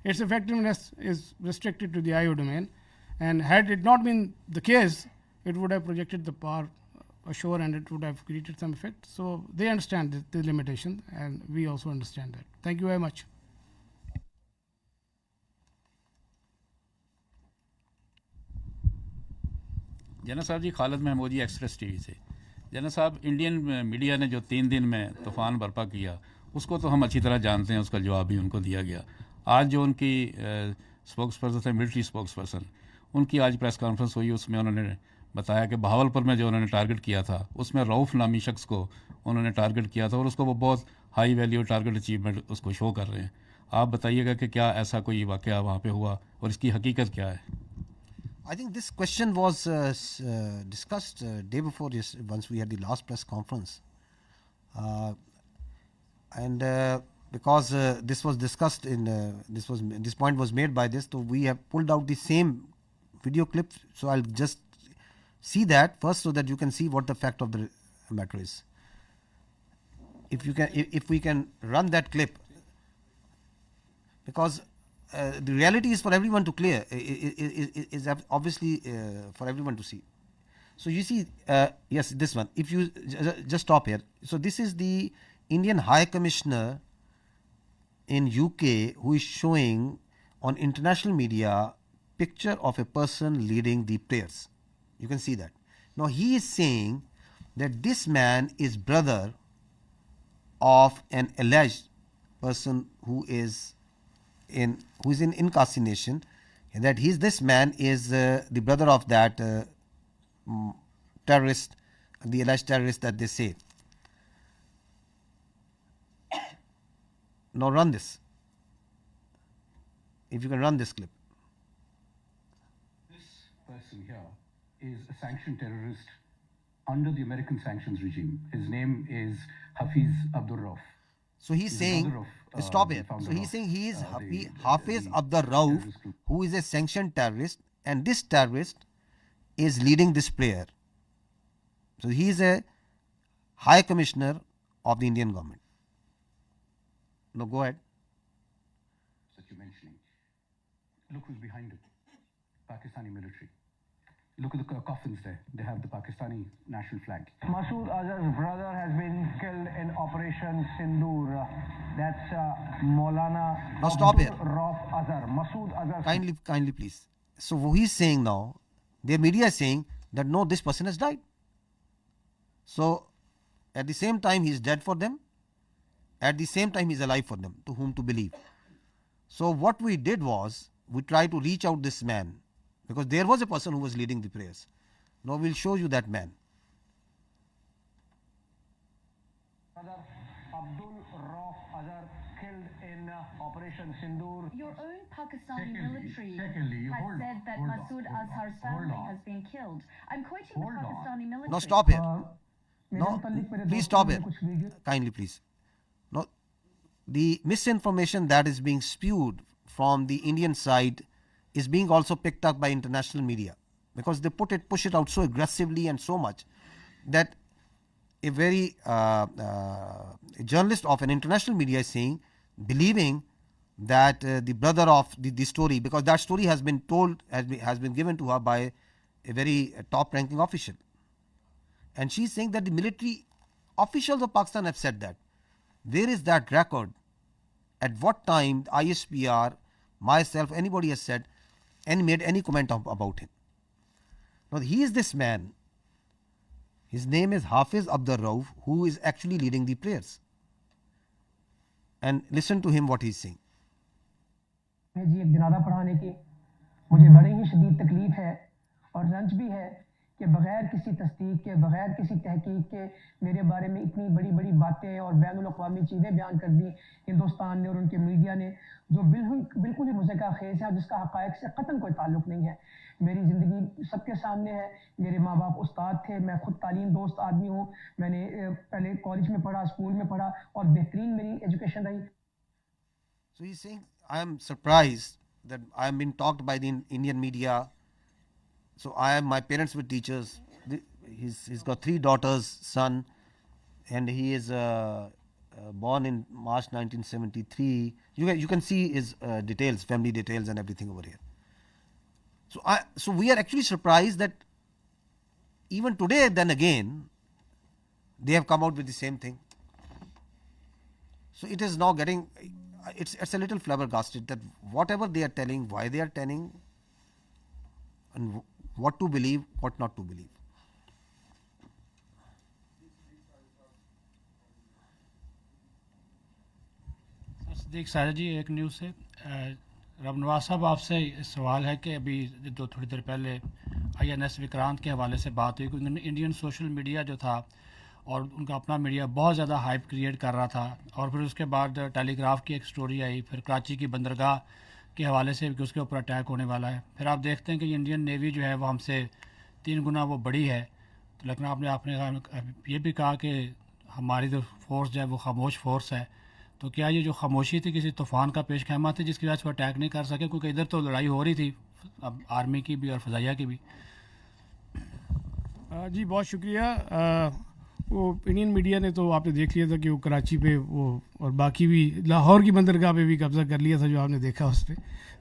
its effectiveness is restricted to the IO domain, and had it not been the case, it would have projected the power ashore and it would have created some effect. So they understand the limitation, and we also understand that. Thank you very much. जना साहब जी, खालिद महमूद जी, express TV से। जना साहब, Indian media ने जो 3 दिन में तूफ़ान बर्पा किया, उसको तो हम अच्छी तरह जानते हैं, उसका जवाब भी उनको दिया गया। आज जो उनकी स्पोक्स पर्सन थे, मिलिट्री स्पोक्स पर्सन, उनकी आज प्रेस कॉन्फ्रेंस हुई, उसमें उन्होंने बताया कि बहावलपुर में जो उन्होंने टारगेट किया था, उसमें रऊफ़ नामी शख्स को उन्होंने टारगेट किया था, और उसको वो बहुत हाई वैल्यू टारगेट अचीवमेंट उसको शो कर रहे हैं। आप बताइएगा कि क्या ऐसा कोई वाक़या वहाँ पे हुआ और इसकी हकीकत क्या है? I think this question was discussed day before once we had the last press conference, and because this was discussed this point was made by this, so we have pulled out the same video clip. So I'll just see that first, so that you can see what the fact of the matter is. If we can run that clip, because the reality is for everyone to clear, is obviously for everyone to see. So you see, yes, this one. If you just stop here. So this is the Indian High Commissioner in UK who is showing on international media picture of a person leading the prayers. You can see that. Now he is saying that this man is brother of an alleged person who is in incarceration, and that this man is the brother of that terrorist, the alleged terrorist that they say. Now run this. If you can run this clip. This person here is a sanctioned terrorist under the American sanctions regime. His name is Hafiz Abdur Rauf. So he's saying, stop here. So he's saying he is Hafiz Abdur Rauf, who is a sanctioned terrorist, and this terrorist is leading this prayer. So he is a High Commissioner of the Indian government. Now go ahead. That you're mentioning. Look who's behind it. Pakistani military. Look at the coffins there. They have the Pakistani national flag. Masood Azhar's brother has been killed in Operation Sindoor. That's Maulana. Now stop here. Rauf Azhar. Masood Azhar. Kindly, please. So what he's saying now, their media is saying that no, this person has died. So at the same time he is dead for them. At the same time he is alive for them. To whom to believe? So what we did was we tried to reach out this man, because there was a person who was leading the prayers. Now we'll show you that man. Operation Sindoor. Your own Pakistani military has said that Masood Azhar's family has been killed. I'm quoting the Pakistani military. No, stop here. No, please stop here. Kindly, please. No, the misinformation that is being spewed from the Indian side is being also picked up by international media, because they push it out so aggressively and so much that a very a journalist of an international media is saying, believing that the brother of the story, because that story has been told, has been given to her by a very top ranking official, and she's saying that the military officials of Pakistan have said that. Where is that record? At what time ISPR, myself, anybody has said and made any comment about him? Now he is this man. His name is Hafiz Abdur Rauf, who is actually leading the prayers. And listen to him what he's saying. जी एक जनाजा पढ़ाने की मुझे बड़ी ही शदीद तकलीफ है और रंज भी है कि बगैर किसी तस्दीक के, बगैर किसी तहकीक के मेरे बारे में इतनी बड़ी बड़ी बातें और बैनुल-अक़वामी चीज़ें बयान कर दी हिंदुस्तान ने और उनके मीडिया ने, जो बिल्कुल ही मुज़क्का खेज़ है, जिसका हक़ाइक़ से क़तन कोई ताल्लुक़ नहीं है। मेरी ज़िंदगी सबके सामने है। मेरे माँ बाप उस्ताद थे, मैं खुद तालीम दोस्त आदमी हूँ। मैंने पहले कॉलेज में पढ़ा, स्कूल में पढ़ा और बेहतरीन मेरी एजुकेशन रही। So he's saying, I am surprised that I am being talked by the Indian media. So my parents were teachers. He's got 3 daughters, son, and he is born in March 1973. You can see his details, family details and everything over here. So we are actually surprised that even today, then again, they have come out with the same thing. So it is now getting, it's a little flabbergasted that whatever they are telling, why they are telling, and what to believe, what not to believe. Sadiq सारा जी, एक news से रब नवाज साहब, आपसे सवाल है कि अभी थोड़ी देर पहले INS विक्रांत के हवाले से बात हुई कि इंडियन सोशल मीडिया जो था और उनका अपना मीडिया बहुत ज़्यादा हाइप क्रिएट कर रहा था, और फिर उसके बाद टेलीग्राफ की एक स्टोरी आई, फिर कराची की बंदरगाह के हवाले से कि उसके ऊपर अटैक होने वाला है। फिर आप देखते हैं कि इंडियन नेवी जो है वो हमसे 3 गुना वो बड़ी है। तो लेकिन आपने ये भी कहा कि हमारी जो फोर्स जो है वो खामोश फोर्स है। तो क्या ये जो खामोशी थी किसी तूफ़ान का पेश खैमा थी जिसकी वजह से वो अटैक नहीं कर सके? क्योंकि इधर तो लड़ाई हो रही थी, अब आर्मी की भी और फ़ज़ाइया की भी। जी बहुत शुक्रिया। वो इंडियन मीडिया ने तो आपने देख लिया था कि वो कराची पे वो और बाकी भी लाहौर की बंदरगाह पे भी कब्ज़ा कर लिया था, जो आपने देखा उस पर।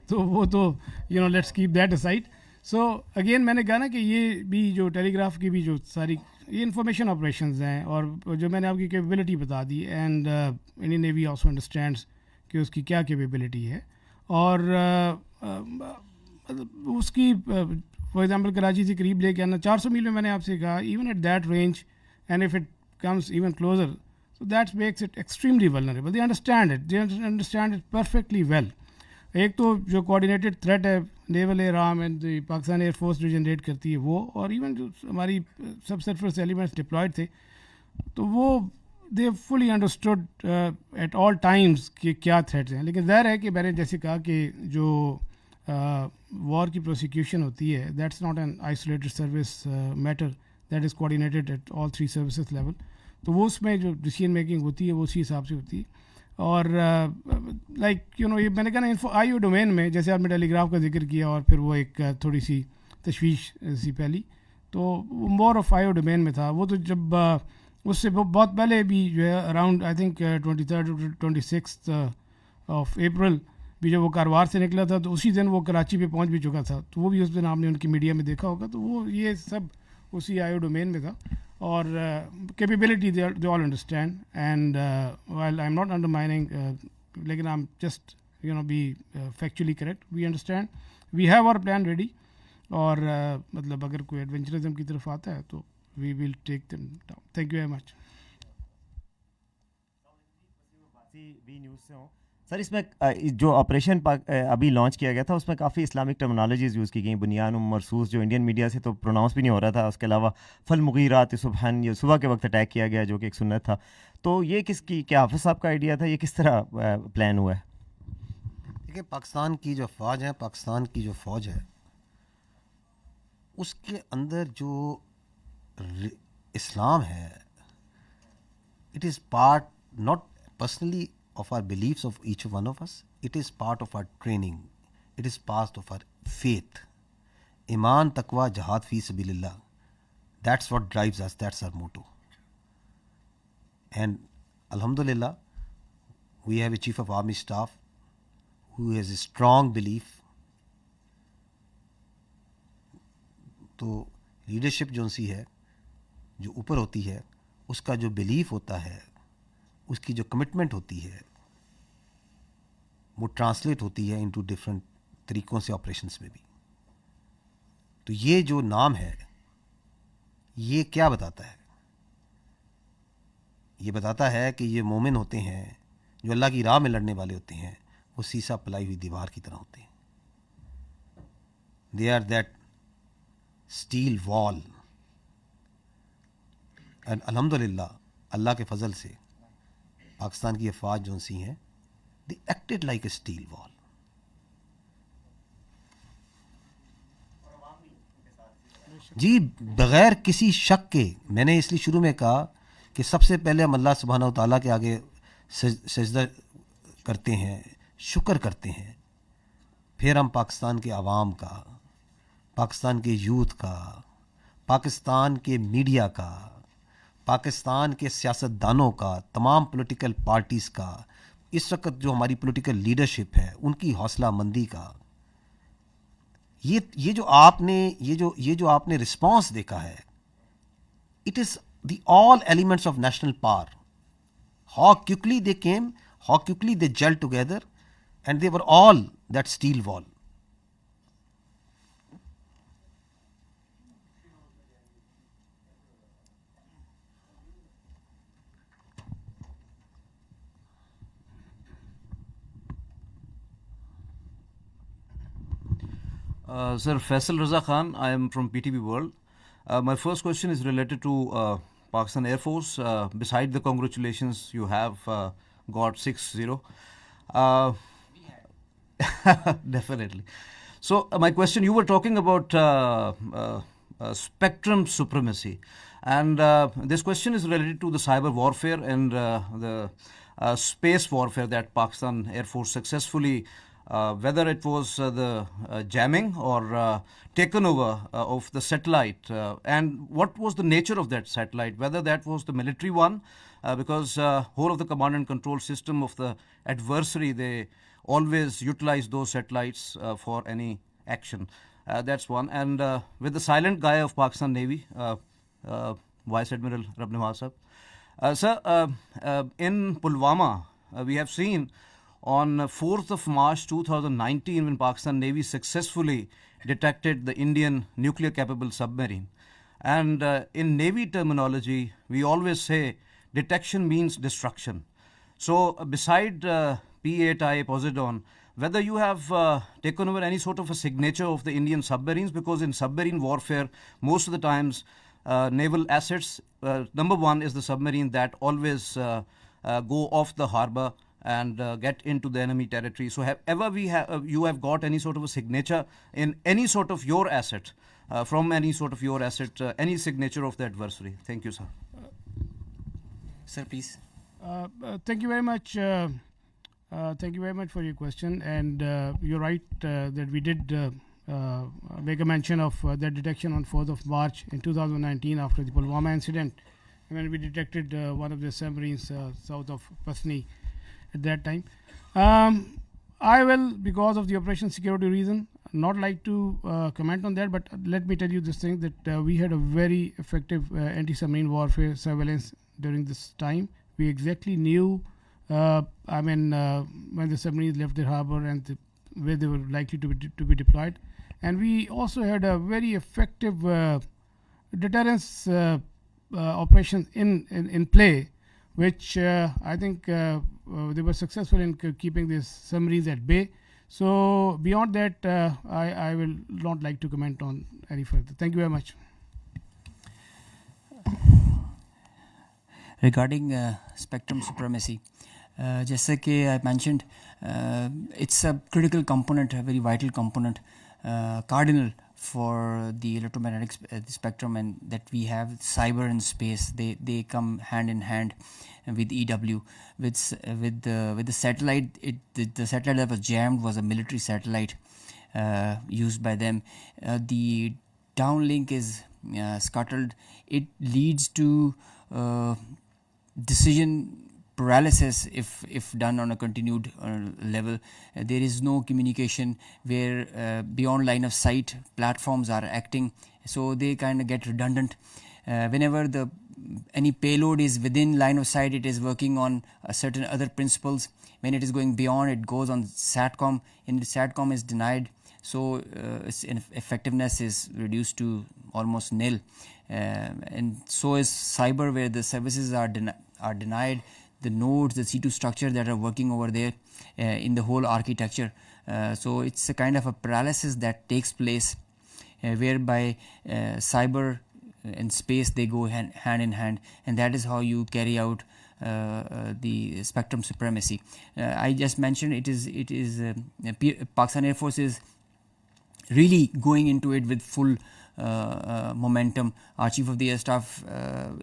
तो वो तो let's keep that aside. So again मैंने कहा ना कि ये भी जो टेलीग्राफ की भी जो सारी ये इंफॉर्मेशन ऑपरेशंस हैं, और जो मैंने आपकी कैपेबिलिटी बता दी, and Indian Navy also understands कि उसकी क्या कैपेबिलिटी है। और उसकी फॉर एग्जांपल कराची से करीब लेके आना 400 मील में, मैंने आपसे कहा even at that range and if it comes even closer, so that makes it extremely vulnerable. They understand it perfectly well. एक तो जो coordinated threat है naval air arm and Pakistan air force जो जनरेट करती है वो, और इवन जो हमारी सबसर्फेस एलिमेंट्स डिप्लॉयड थे, तो वो they fully understood at all times कि क्या थ्रेट्स हैं। लेकिन ज़ाहिर है कि मैंने जैसे कहा कि जो वॉर की प्रोसिक्यूशन होती है, that's not an isolated service matter, that is coordinated at all 3 services level. तो वो उसमें जो डिसीजन मेकिंग होती है वो उसी हिसाब से होती है। और लाइक ये मैंने कहा ना IO डोमेन में, जैसे आपने टेलीग्राफ का जिक्र किया और फिर वो एक थोड़ी सी तशवीश सी फैली, तो वो मोर ऑफ IO डोमेन में था। वो तो जब उससे बहुत पहले भी जो है around I think 23rd 26th of April भी जब वो कारवार से निकला था, तो उसी दिन वो कराची पे पहुंच भी चुका था। तो वो भी उस दिन आपने उनकी मीडिया में देखा होगा। तो वो ये सब उसी IO डोमेन में था। और capability they all understand, and while I am not undermining, लेकिन I am just be factually correct, we understand, we have our plan ready. और मतलब अगर कोई एडवेंचरिज्म की तरफ आता है तो we will take them down. Thank you very much. B news से हूँ सर इसमें जो ऑपरेशन अभी लॉन्च किया गया था उसमें काफ़ी इस्लामिक टर्मिनोलॉजीज़ यूज़ की गई, बुनियान मरसूस, जो इंडियन मीडिया से तो प्रोनाउंस भी नहीं हो रहा था। उसके अलावा फल मुगीरात सुबहान, ये सुबह के वक्त अटैक किया गया जो कि एक सुन्नत था। तो ये किसकी, क्या हाफिज़ साहब का आइडिया था, ये किस तरह प्लान हुआ है? देखिए, पाकिस्तान की जो फ़ौज है, पाकिस्तान की जो फ़ौज है उसके अंदर जो इस्लाम है, it is part not personally of our beliefs of each one of us, it is part of our training, it is part of our faith. Iman, taqwa, jihad fi sabilillah, that's what drives us, that's our motto. And alhamdulillah, we have a chief of army staff who has a strong belief. तो leadership जो सी है, जो ऊपर होती है, उसका जो belief होता है, उसकी जो कमिटमेंट होती है, वो ट्रांसलेट होती है इनटू डिफरेंट तरीक़ों से ऑपरेशंस में भी। तो ये जो नाम है, ये क्या बताता है? ये बताता है कि ये मोमिन होते हैं जो अल्लाह की राह में लड़ने वाले होते हैं, वो सीसा पलाई हुई दीवार की तरह होते हैं। They are that steel wall. And अल्हम्दुलिल्लाह, अल्लाह के फजल से पाकिस्तान की अफवाज जो सी हैं, they acted like a steel wall. जी, बगैर किसी शक के, मैंने इसलिए शुरू में कहा कि सबसे पहले हम अल्लाह सुब्हानहू तआला के आगे सजदा करते हैं, शुक्र करते हैं, फिर हम पाकिस्तान के अवाम का, पाकिस्तान के यूथ का, पाकिस्तान के मीडिया का, पाकिस्तान के सियासतदानों का, तमाम पॉलिटिकल पार्टीज़ का, इस वक्त जो हमारी पॉलिटिकल लीडरशिप है उनकी हौसला मंदी का, ये जो आपने रिस्पांस देखा है, it is the all elements of national power, how quickly they came, how quickly they gel together, and they were all that steel wall. Sir, Faisal Raza Khan, I am from PTV World. My first question is related to Pakistan Air Force. Beside the congratulations, you have got 6-0. Definitely. So, my question, you were talking about spectrum supremacy. And this question is related to the cyber warfare and the space warfare that Pakistan Air Force successfully whether it was the jamming or taken over of the satellite, and what was the nature of that satellite, whether that was the military one, because whole of the command and control system of the adversary, they always utilize those satellites for any action. That's one. And with the silent guy of Pakistan Navy, Vice Admiral Rabnawaz sahab. Sir, in Pulwama, we have seen on 4th of March 2019, when Pakistan Navy successfully detected the Indian nuclear-capable submarine. And in Navy terminology, we always say detection means destruction. So beside P-8I Poseidon, whether you have taken over any sort of a signature of the Indian submarines, because in submarine warfare, most of the times naval assets, number one is the submarine that always go off the harbor and get into the enemy territory. So have ever you have got any sort of a signature in any sort of your asset, from any sort of your asset, any signature of the adversary? Thank you, sir. Sir, please. Thank you very much. Thank you very much for your question. And you're right that we did make a mention of that detection on 4th of March in 2019 after the Pulwama incident, when we detected one of the submarines south of Pasni at that time. I will, because of the operation security reason, not like to comment on that, but let me tell you this thing, that we had a very effective anti-submarine warfare surveillance during this time. We exactly knew when the submarines left the harbor and where they were likely to be deployed. And we also had a very effective deterrence operation in play, which I think they were successful in keeping these submarines at bay. So beyond that, I will not like to comment on any further. Thank you very much. Regarding spectrum supremacy, जैसे कि I mentioned, it's a critical component, a very vital component, cardinal for the electromagnetic spectrum, and that we have cyber and space. They come hand in hand with EW, with the satellite. The satellite that was jammed was a military satellite used by them. The downlink is scuttled. It leads to decision paralysis if done on a continued level. There is no communication where beyond line of sight platforms are acting, so they kind of get redundant. Whenever any payload is within line of sight, it is working on certain other principles. When it is going beyond, it goes on SATCOM, and the SATCOM is denied, so its effectiveness is reduced to almost nil. And so is cyber, where the services are denied, the nodes, the C2 structure that are working over there in the whole architecture. So it's a kind of a paralysis that takes place whereby cyber and space, they go hand in hand, and that is how you carry out the spectrum supremacy. I just mentioned it is Pakistan Air Force is really going into it with full momentum. Our Chief of the Air Staff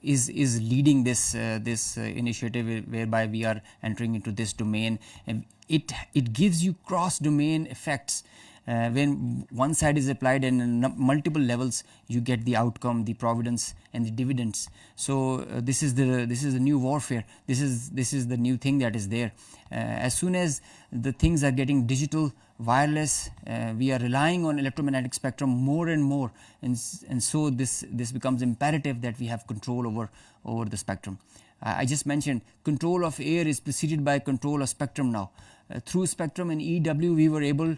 is leading this initiative whereby we are entering into this domain, and it gives you cross domain effects. When one side is applied and multiple levels, you get the outcome, the providence and the dividends. So this is the new warfare. This is the new thing that is there. As soon as the things are getting digital, wireless, we are relying on electromagnetic spectrum more and more, and so this becomes imperative that we have control over the spectrum. I just mentioned control of air is preceded by control of spectrum now. Through spectrum and EW, we were able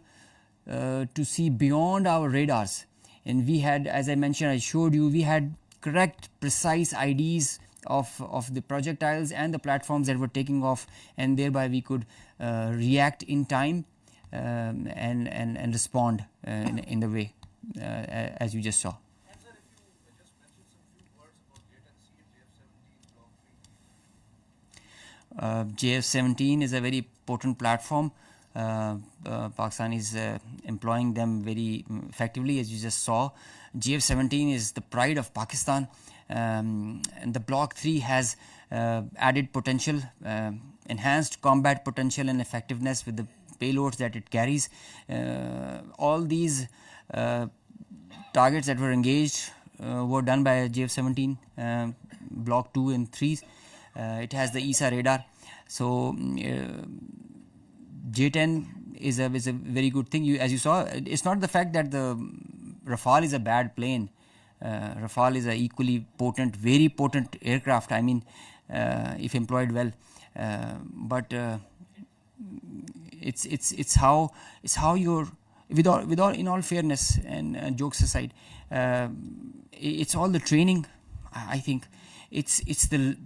to see beyond our radars, and we had, as I mentioned, I showed you, we had correct, precise IDs of the projectiles and the platforms that were taking off, and thereby we could react in time and respond in the way as you just saw. JF-17 is a very potent platform. Pakistan is employing them very effectively, as you just saw. JF-17 is the pride of Pakistan, and the Block 3 has added potential, enhanced combat potential and effectiveness with the payloads that it carries. All these targets that were engaged were done by JF-17 Block 2 and 3. It has the ESA radar. So J-10 is a very good thing. As you saw, it's not the fact that the Rafale is a bad plane. Rafale is a equally potent, very potent aircraft. I mean, if employed well, but it's how you're, with all in all fairness and jokes aside, it's all the training. I think it's the,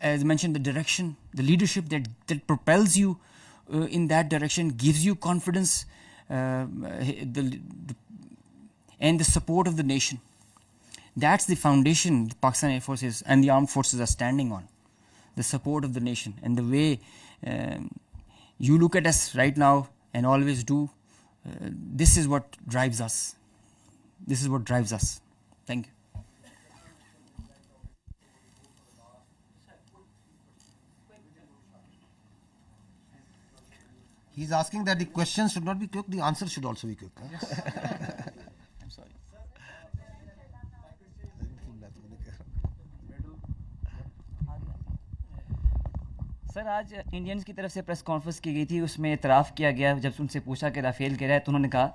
as mentioned, the direction, the leadership that propels you in that direction, gives you confidence, and the support of the nation. That's the foundation the Pakistan Air Force and the armed forces are standing on. The support of the nation, and the way you look at us right now and always do, this is what drives us. This is what drives us. Thank you. He's asking that the question should not be quick, the answer should also be quick. Huh? Yes. I'm sorry. Sir, आज Indians की तरफ से press conference की गई थी, उसमें इतराफ़ किया गया, जब उनसे पूछा कि राफेल गिरा है तो उन्होंने कहा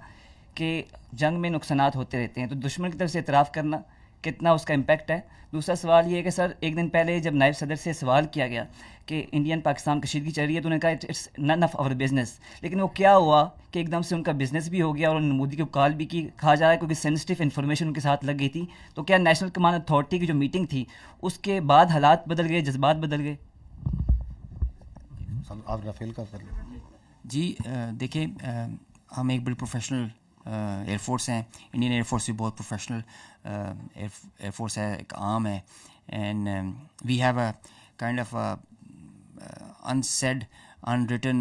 कि जंग में नुकसानात होते रहते हैं, तो दुश्मन की तरफ से इतराफ़ करना कितना उसका इम्पैक्ट है। दूसरा सवाल ये है कि सर, एक दिन पहले जब नायब सदर से सवाल किया गया कि इंडियन पाकिस्तान कशीदगी चल रही है, तो उन्होंने कहा it's none of our business, लेकिन वो क्या हुआ कि एकदम से उनका बिजनेस भी हो गया और उन्होंने मोदी को कॉल भी की, कहा जा रहा है क्योंकि सेंसिटिव इन्फॉर्मेशन उनके साथ लग गई थी। तो क्या नेशनल कमांड अथॉरिटी की जो मीटिंग थी उसके बाद हालात बदल गए, जज्बात बदल गए? आप राफेल का कर लो जी देखिए हम एक बड़ी प्रोफेशनल एयरफोर्स हैं इंडियन एयरफोर्स भी बहुत प्रोफेशनल एयरफोर्स है एक आर्म है and we have a kind of unsaid unwritten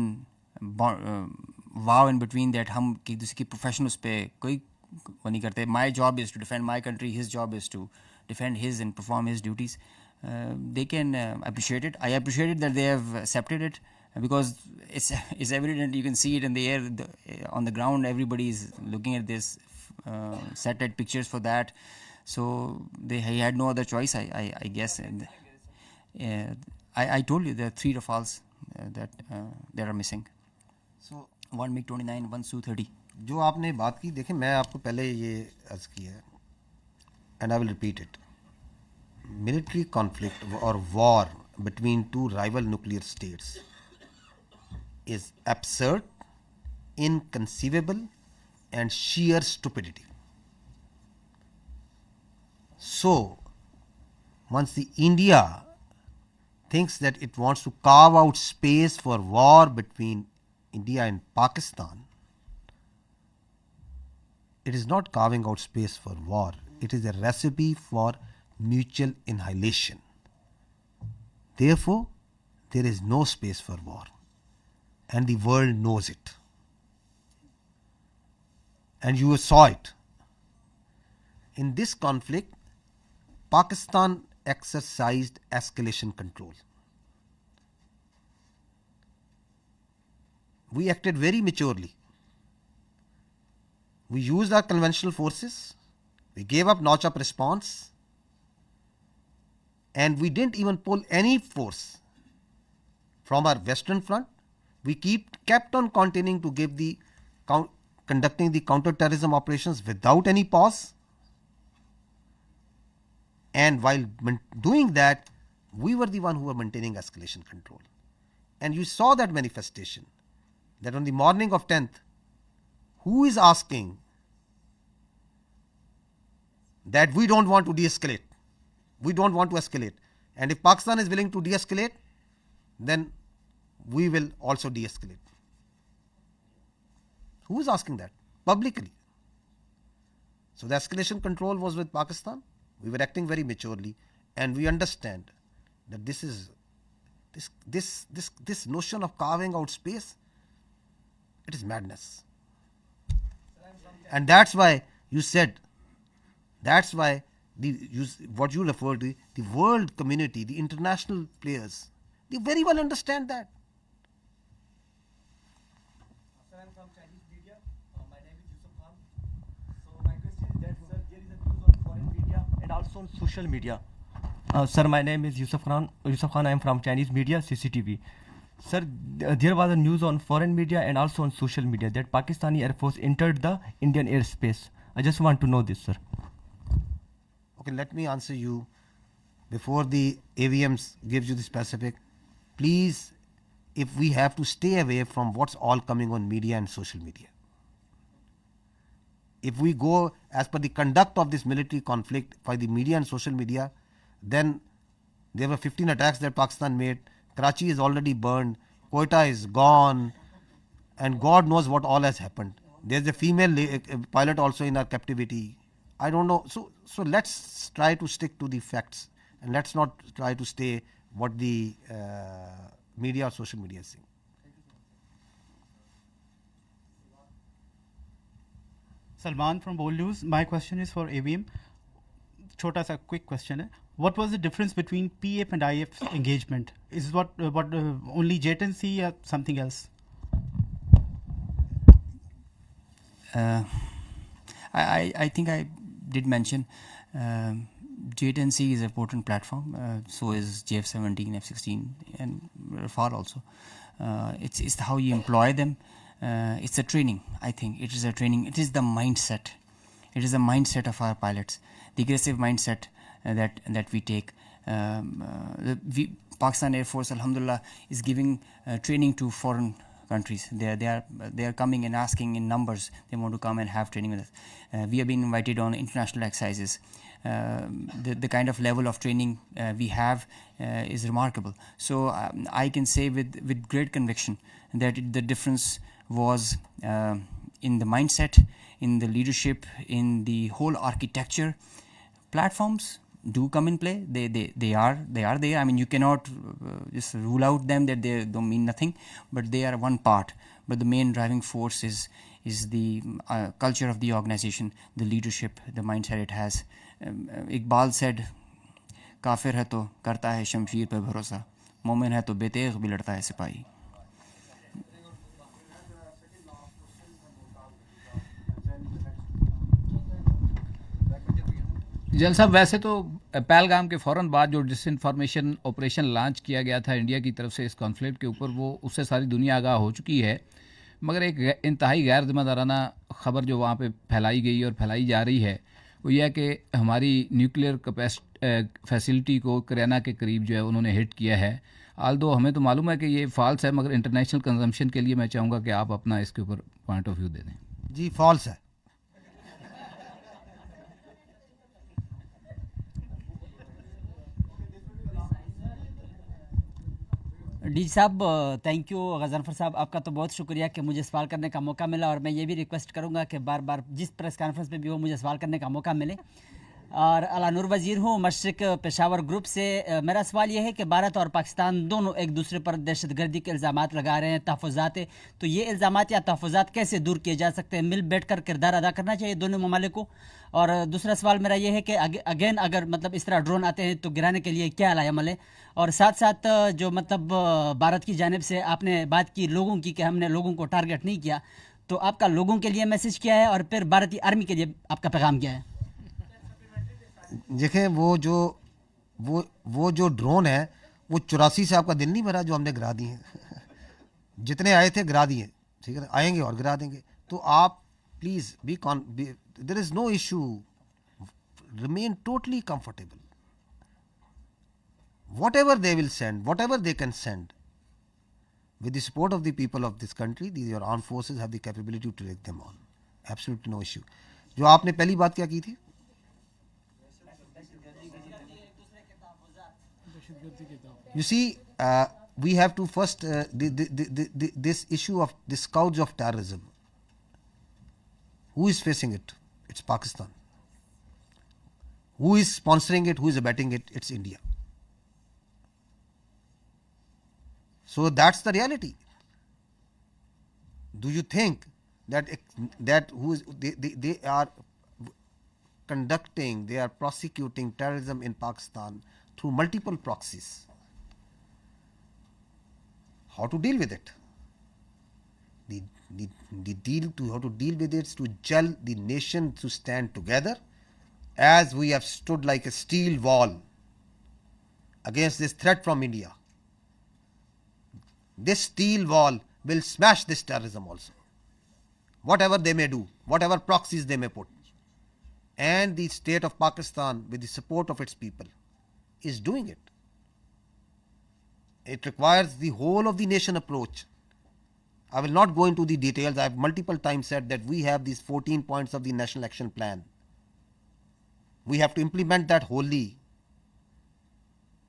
vow in between that हम एक दूसरे की प्रोफेशनल्स पे कोई वो नहीं करते my job is to defend my country his job is to defend his and perform his duties. They can appreciate it. I appreciate it that they have accepted it because it's evident. You can see it in the air, on the ground. Everybody is looking at this satellite pictures for that. So he had no other choice, I guess. And, I told you there are 3 Rafales that are missing. So one MiG-29, one Su-30. जो आपने बात की देखिए मैं आपको पहले ये अर्ज किया है and I will repeat it. Military conflict or war between 2 rival nuclear states is absurd, inconceivable and sheer stupidity. So, once the India thinks that it wants to carve out space for war between India and Pakistan, it is not carving out space for war. It is a recipe for mutual annihilation. Therefore, there is no space for war. And the world knows it. And you saw it. In this conflict, Pakistan exercised escalation control. We acted very maturely. We used our conventional forces. We gave up notch-up response and we didn't even pull any force from our western front. We kept on continuing to give conducting the counterterrorism operations without any pause. And while doing that, we were the one who were maintaining escalation control. And you saw that manifestation, that on the morning of 10th, who is asking that we don't want to de-escalate, we don't want to escalate, and if Pakistan is willing to de-escalate, then we will also de-escalate. Who is asking that? Publicly. So the escalation control was with Pakistan. We were acting very maturely, and we understand that this is this notion of carving out space, it is madness. And that's why you said, that's why what you referred to, the world community, the international players, they very well understand that. Sir, I'm from Chinese media. My name is Yusuf Khan. So my question is that, sir, there is a news on foreign media and also on social media. Sir, my name is Yusuf Khan. I am from Chinese media, CCTV. Sir, there was a news on foreign media and also on social media that Pakistani Air Force entered the Indian airspace. I just want to know this, sir. Okay, let me answer you before the AVMs gives you the specific. Please, if we have to stay away from what's all coming on media and social media. If we go as per the conduct of this military conflict by the media and social media, then there were 15 attacks that Pakistan made. Karachi is already burned. Quetta is gone. And God knows what all has happened. There's a female pilot also in our captivity. I don't know. So let's try to stick to the facts and let's not try to stay what the media or social media is saying. Salman from Bold News. My question is for AVM. Chota sa quick question. What was the difference between PF and IF engagement? Is what only JTNC or something else? I think I did mention JTNC is an important platform. So is JF-17, F-16 and Rafale also. It's how you employ them. It's a training. I think it is a training. It is the mindset. It is the mindset of our pilots. The aggressive mindset that we take. Pakistan Air Force, alhamdulillah, is giving training to foreign countries. They are coming and asking in numbers. They want to come and have training with us. We have been invited on international exercises. The kind of level of training we have is remarkable. So I can say with great conviction that the difference was in the mindset, in the leadership, in the whole architecture. Platforms do come in play. They are there. I mean, you cannot just rule out them that they don't mean nothing, but they are one part. But the main driving force is the culture of the organization, the leadership, the mindset it has. Iqbal said, "काफिर है तो करता है शमशीर पे भरोसा, मोमिन है तो बेतेग भी लड़ता है सिपाही." जल साहब, वैसे तो पहलगाम के फ़ौरन बाद जो डिसइंफॉर्मेशन ऑपरेशन लॉन्च किया गया था इंडिया की तरफ से इस कॉन्फ्लिक्ट के ऊपर, वो उससे सारी दुनिया आगाह हो चुकी है, मगर एक इंतहाई गैर जिम्मेदाराना ख़बर जो वहाँ पे फैलाई गई और फैलाई जा रही है वो यह है कि हमारी न्यूक्लियर फैसिलिटी को करियाना के करीब जो है उन्होंने हिट किया है। आल्दो हमें तो मालूम है कि ये फॉल्स है, मगर इंटरनेशनल कंजम्पशन के लिए मैं चाहूँगा कि आप अपना इसके ऊपर पॉइंट ऑफ व्यू दे दें। जी, फॉल्स है। डी साहब, थैंक यू। गज़नफ़र साहब, आपका तो बहुत शुक्रिया कि मुझे सवाल करने का मौका मिला, और मैं ये भी रिक्वेस्ट करूँगा कि बार बार जिस प्रेस कॉन्फ्रेंस में भी हो मुझे सवाल करने का मौका मिले। और अला नूर वज़ीर हूँ, मशरिक़ पेशावर ग्रुप से। मेरा सवाल ये है कि भारत और पाकिस्तान दोनों एक दूसरे पर दहशतगर्दी के इल्ज़ामात लगा रहे हैं, तहफ़्फ़ुज़ात, तो ये इल्ज़ामात या तहफ़्फ़ुज़ात कैसे दूर किए जा सकते हैं? मिल बैठ कर किरदार अदा करना चाहिए दोनों ममालिक को। और दूसरा सवाल मेरा ये है कि अगेन अगर मतलब इस तरह ड्रोन आते हैं तो गिराने के लिए क्या अमल है? और साथ साथ जो मतलब भारत की जानिब से आपने बात की लोगों की कि हमने लोगों को टारगेट नहीं किया, तो आपका लोगों के लिए मैसेज क्या है और फिर भारतीय आर्मी के लिए आपका पैगाम क्या है? देखें, वो जो ड्रोन है वो 84 से आपका दिन नहीं भरा जो हमने गिरा दिए हैं। जितने आए थे गिरा दिए, ठीक है, आएंगे और गिरा देंगे। तो आप please there is no issue, remain totally comfortable. Whatever they will send, whatever they can send, with the support of the people of this country, your armed forces have the capability to take them on. Absolutely no issue. जो आपने पहली बात क्या की थी? You see, we have to first this issue of the scourge of terrorism. Who is facing it? It's Pakistan. Who is sponsoring it? Who is abetting it? It's India. So that's the reality. Do you think that they are conducting, they are prosecuting terrorism in Pakistan through multiple proxies? How to deal with it? How to deal with it is to gel the nation to stand together, as we have stood like a steel wall against this threat from India. This steel wall will smash this terrorism also, whatever they may do, whatever proxies they may put. And the state of Pakistan, with the support of its people, is doing it. It requires the whole of the nation approach. I will not go into the details. I have multiple times said that we have these 14 points of the National Action Plan. We have to implement that wholly.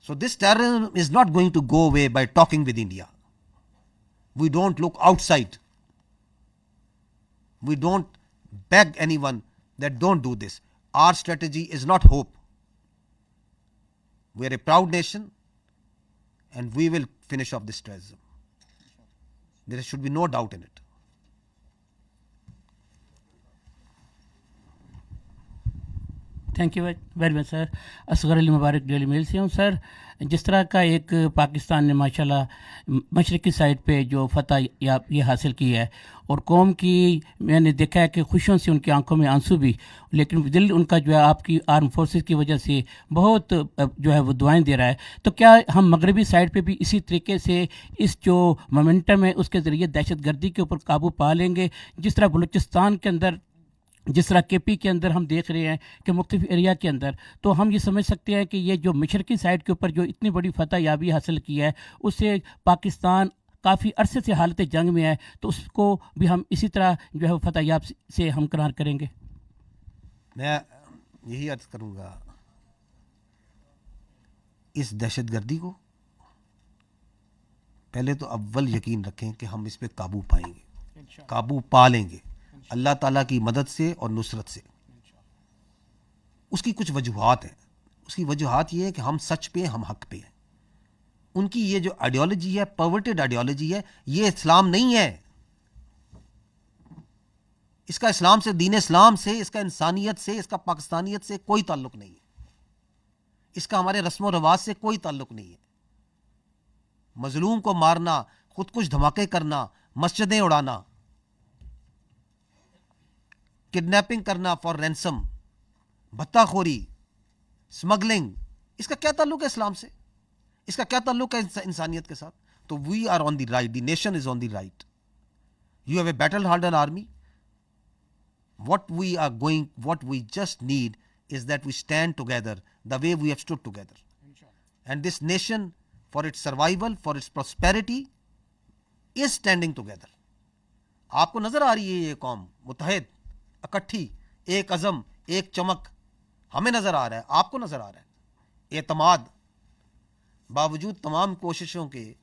So this terrorism is not going to go away by talking with India. We don't look outside. We don't beg anyone that don't do this. Our strategy is not hope. We are a proud nation and we will finish off this terrorism. There should be no doubt in it. Thank you very much sir. Asghar Ali Mubarak Daily Mail से हूँ sir. जिस तरह का एक पाकिस्तान ने माशाल्लाह मशरक़ी side पे जो फतह या ये हासिल की है और कौम की मैंने देखा है कि खुशियों से उनकी आंखों में आंसू भी, लेकिन दिल उनका जो है आपकी आर्म फोर्सेस की वजह से बहुत जो है वो दुआएं दे रहा है। तो क्या हम मगरबी साइड पे भी इसी तरीके से इस जो मोमेंटम है उसके ज़रिए दहशतगर्दी के ऊपर काबू पा लेंगे? जिस तरह बलूचिस्तान के अंदर, जिस तरह केपी के अंदर हम देख रहे हैं कि मुख्तलिफ एरिया के अंदर, तो हम ये समझ सकते हैं कि ये जो मशरक़ी साइड के ऊपर जो इतनी बड़ी फतह याबी हासिल की है उससे पाकिस्तान काफ़ी अरसे से हालत जंग में है, तो उसको भी हम इसी तरह जो है फतह याब से हमकरार करेंगे। मैं यही अर्ज करूँगा, इस दहशतगर्दी को पहले तो अव्वल यकीन रखें कि हम इस पे काबू पाएंगे, काबू पा लेंगे अल्लाह ताला की मदद से और नुसरत से। उसकी कुछ वजूहात हैं। उसकी वजूहात ये है कि हम सच पे, हम हक पे हैं। उनकी ये जो आइडियोलॉजी है, परवर्टेड आइडियोलॉजी है, ये इस्लाम नहीं है। इसका इस्लाम से, दीन इस्लाम से, इसका इंसानियत से, इसका पाकिस्तानियत से कोई ताल्लुक नहीं है। इसका हमारे रस्म व रवाज से कोई ताल्लुक नहीं है। मजलूम को मारना, खुद कुछ धमाके करना, मस्जिदें उड़ाना, किडनैपिंग करना फॉर रैंसम, भत्ताखोरी, स्मगलिंग, इसका क्या ताल्लुक है इस्लाम से? इसका क्या ताल्लुक है इंसानियत के साथ? तो we are on the right, the nation is on the right. You have a battle harden army. What we just need is that we stand together the way we have stood together. And this nation, for its survival, for its prosperity, is standing together. आपको नजर आ रही है ये कौम मुत्तहिद, इकट्ठी, एक अज़म, एक चमक हमें नजर आ रहा है, आपको नजर आ रहा है। एतमाद, बावजूद तमाम कोशिशों के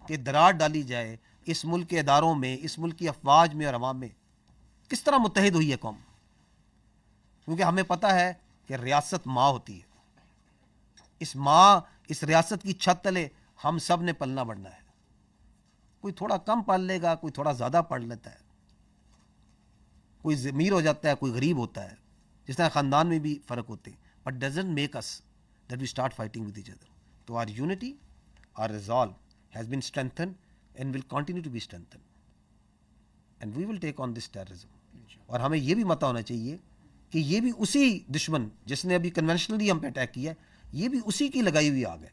कि दरार डाली जाए इस मुल्क के इदारों में, इस मुल्क की अफवाज में और अवाम में, किस तरह मुत्तहिद हुई है कौम? क्योंकि हमें पता है कि रियासत माँ होती है। इस माँ, इस रियासत की छत तले हम सब ने पलना बढ़ना है। कोई थोड़ा कम पढ़ लेगा, कोई थोड़ा ज़्यादा पढ़ लेता है, कोई अमीर हो जाता है, कोई गरीब होता है, जिस तरह ख़ानदान में भी फ़र्क होते हैं, but doesn't make us that we start fighting with each other. तो our unity, our resolve has been strengthen and will continue to be strengthen, and we will take on this terrorism. और हमें यह भी पता होना चाहिए कि ये भी उसी दुश्मन जिसने अभी कन्वेंशनली हम पे अटैक किया है, ये भी उसी की लगाई हुई आग है,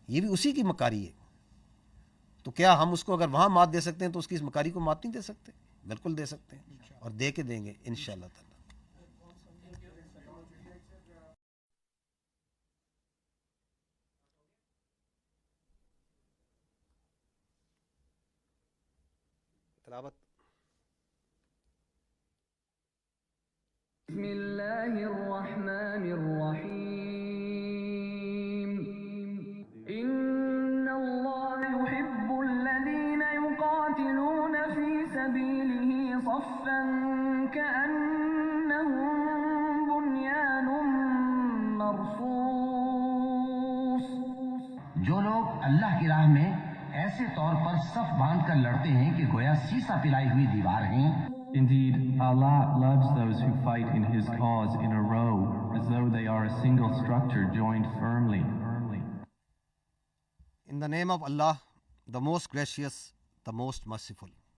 ये भी उसी की मकारी है। तो क्या हम उसको अगर वहां मात दे सकते हैं तो उसकी इस मकारी को मात नहीं दे सकते? बिल्कुल दे सकते हैं, और दे के देंगे इंशाअल्लाह ताला। तलावत। बिस्मिल्लाहिर्रहमानिर्रहीम। इन्नल्लाह युहिब्बुल्लज़ीना युक़ातिलूना फ़ी सबीलिही सफ़्फ़न कअन्नहुम बुन्यानुम मरसूस। जो लोग अल्लाह की राह में ऐसे तौर पर सफ बांध कर लड़ते हैं कि गोया सीसा पिलाई हुई दीवार हैं। Indeed, Allah loves those who fight in His cause in a row, as though they are a single structure joined firmly. In the name of Allah, the most gracious, the most merciful.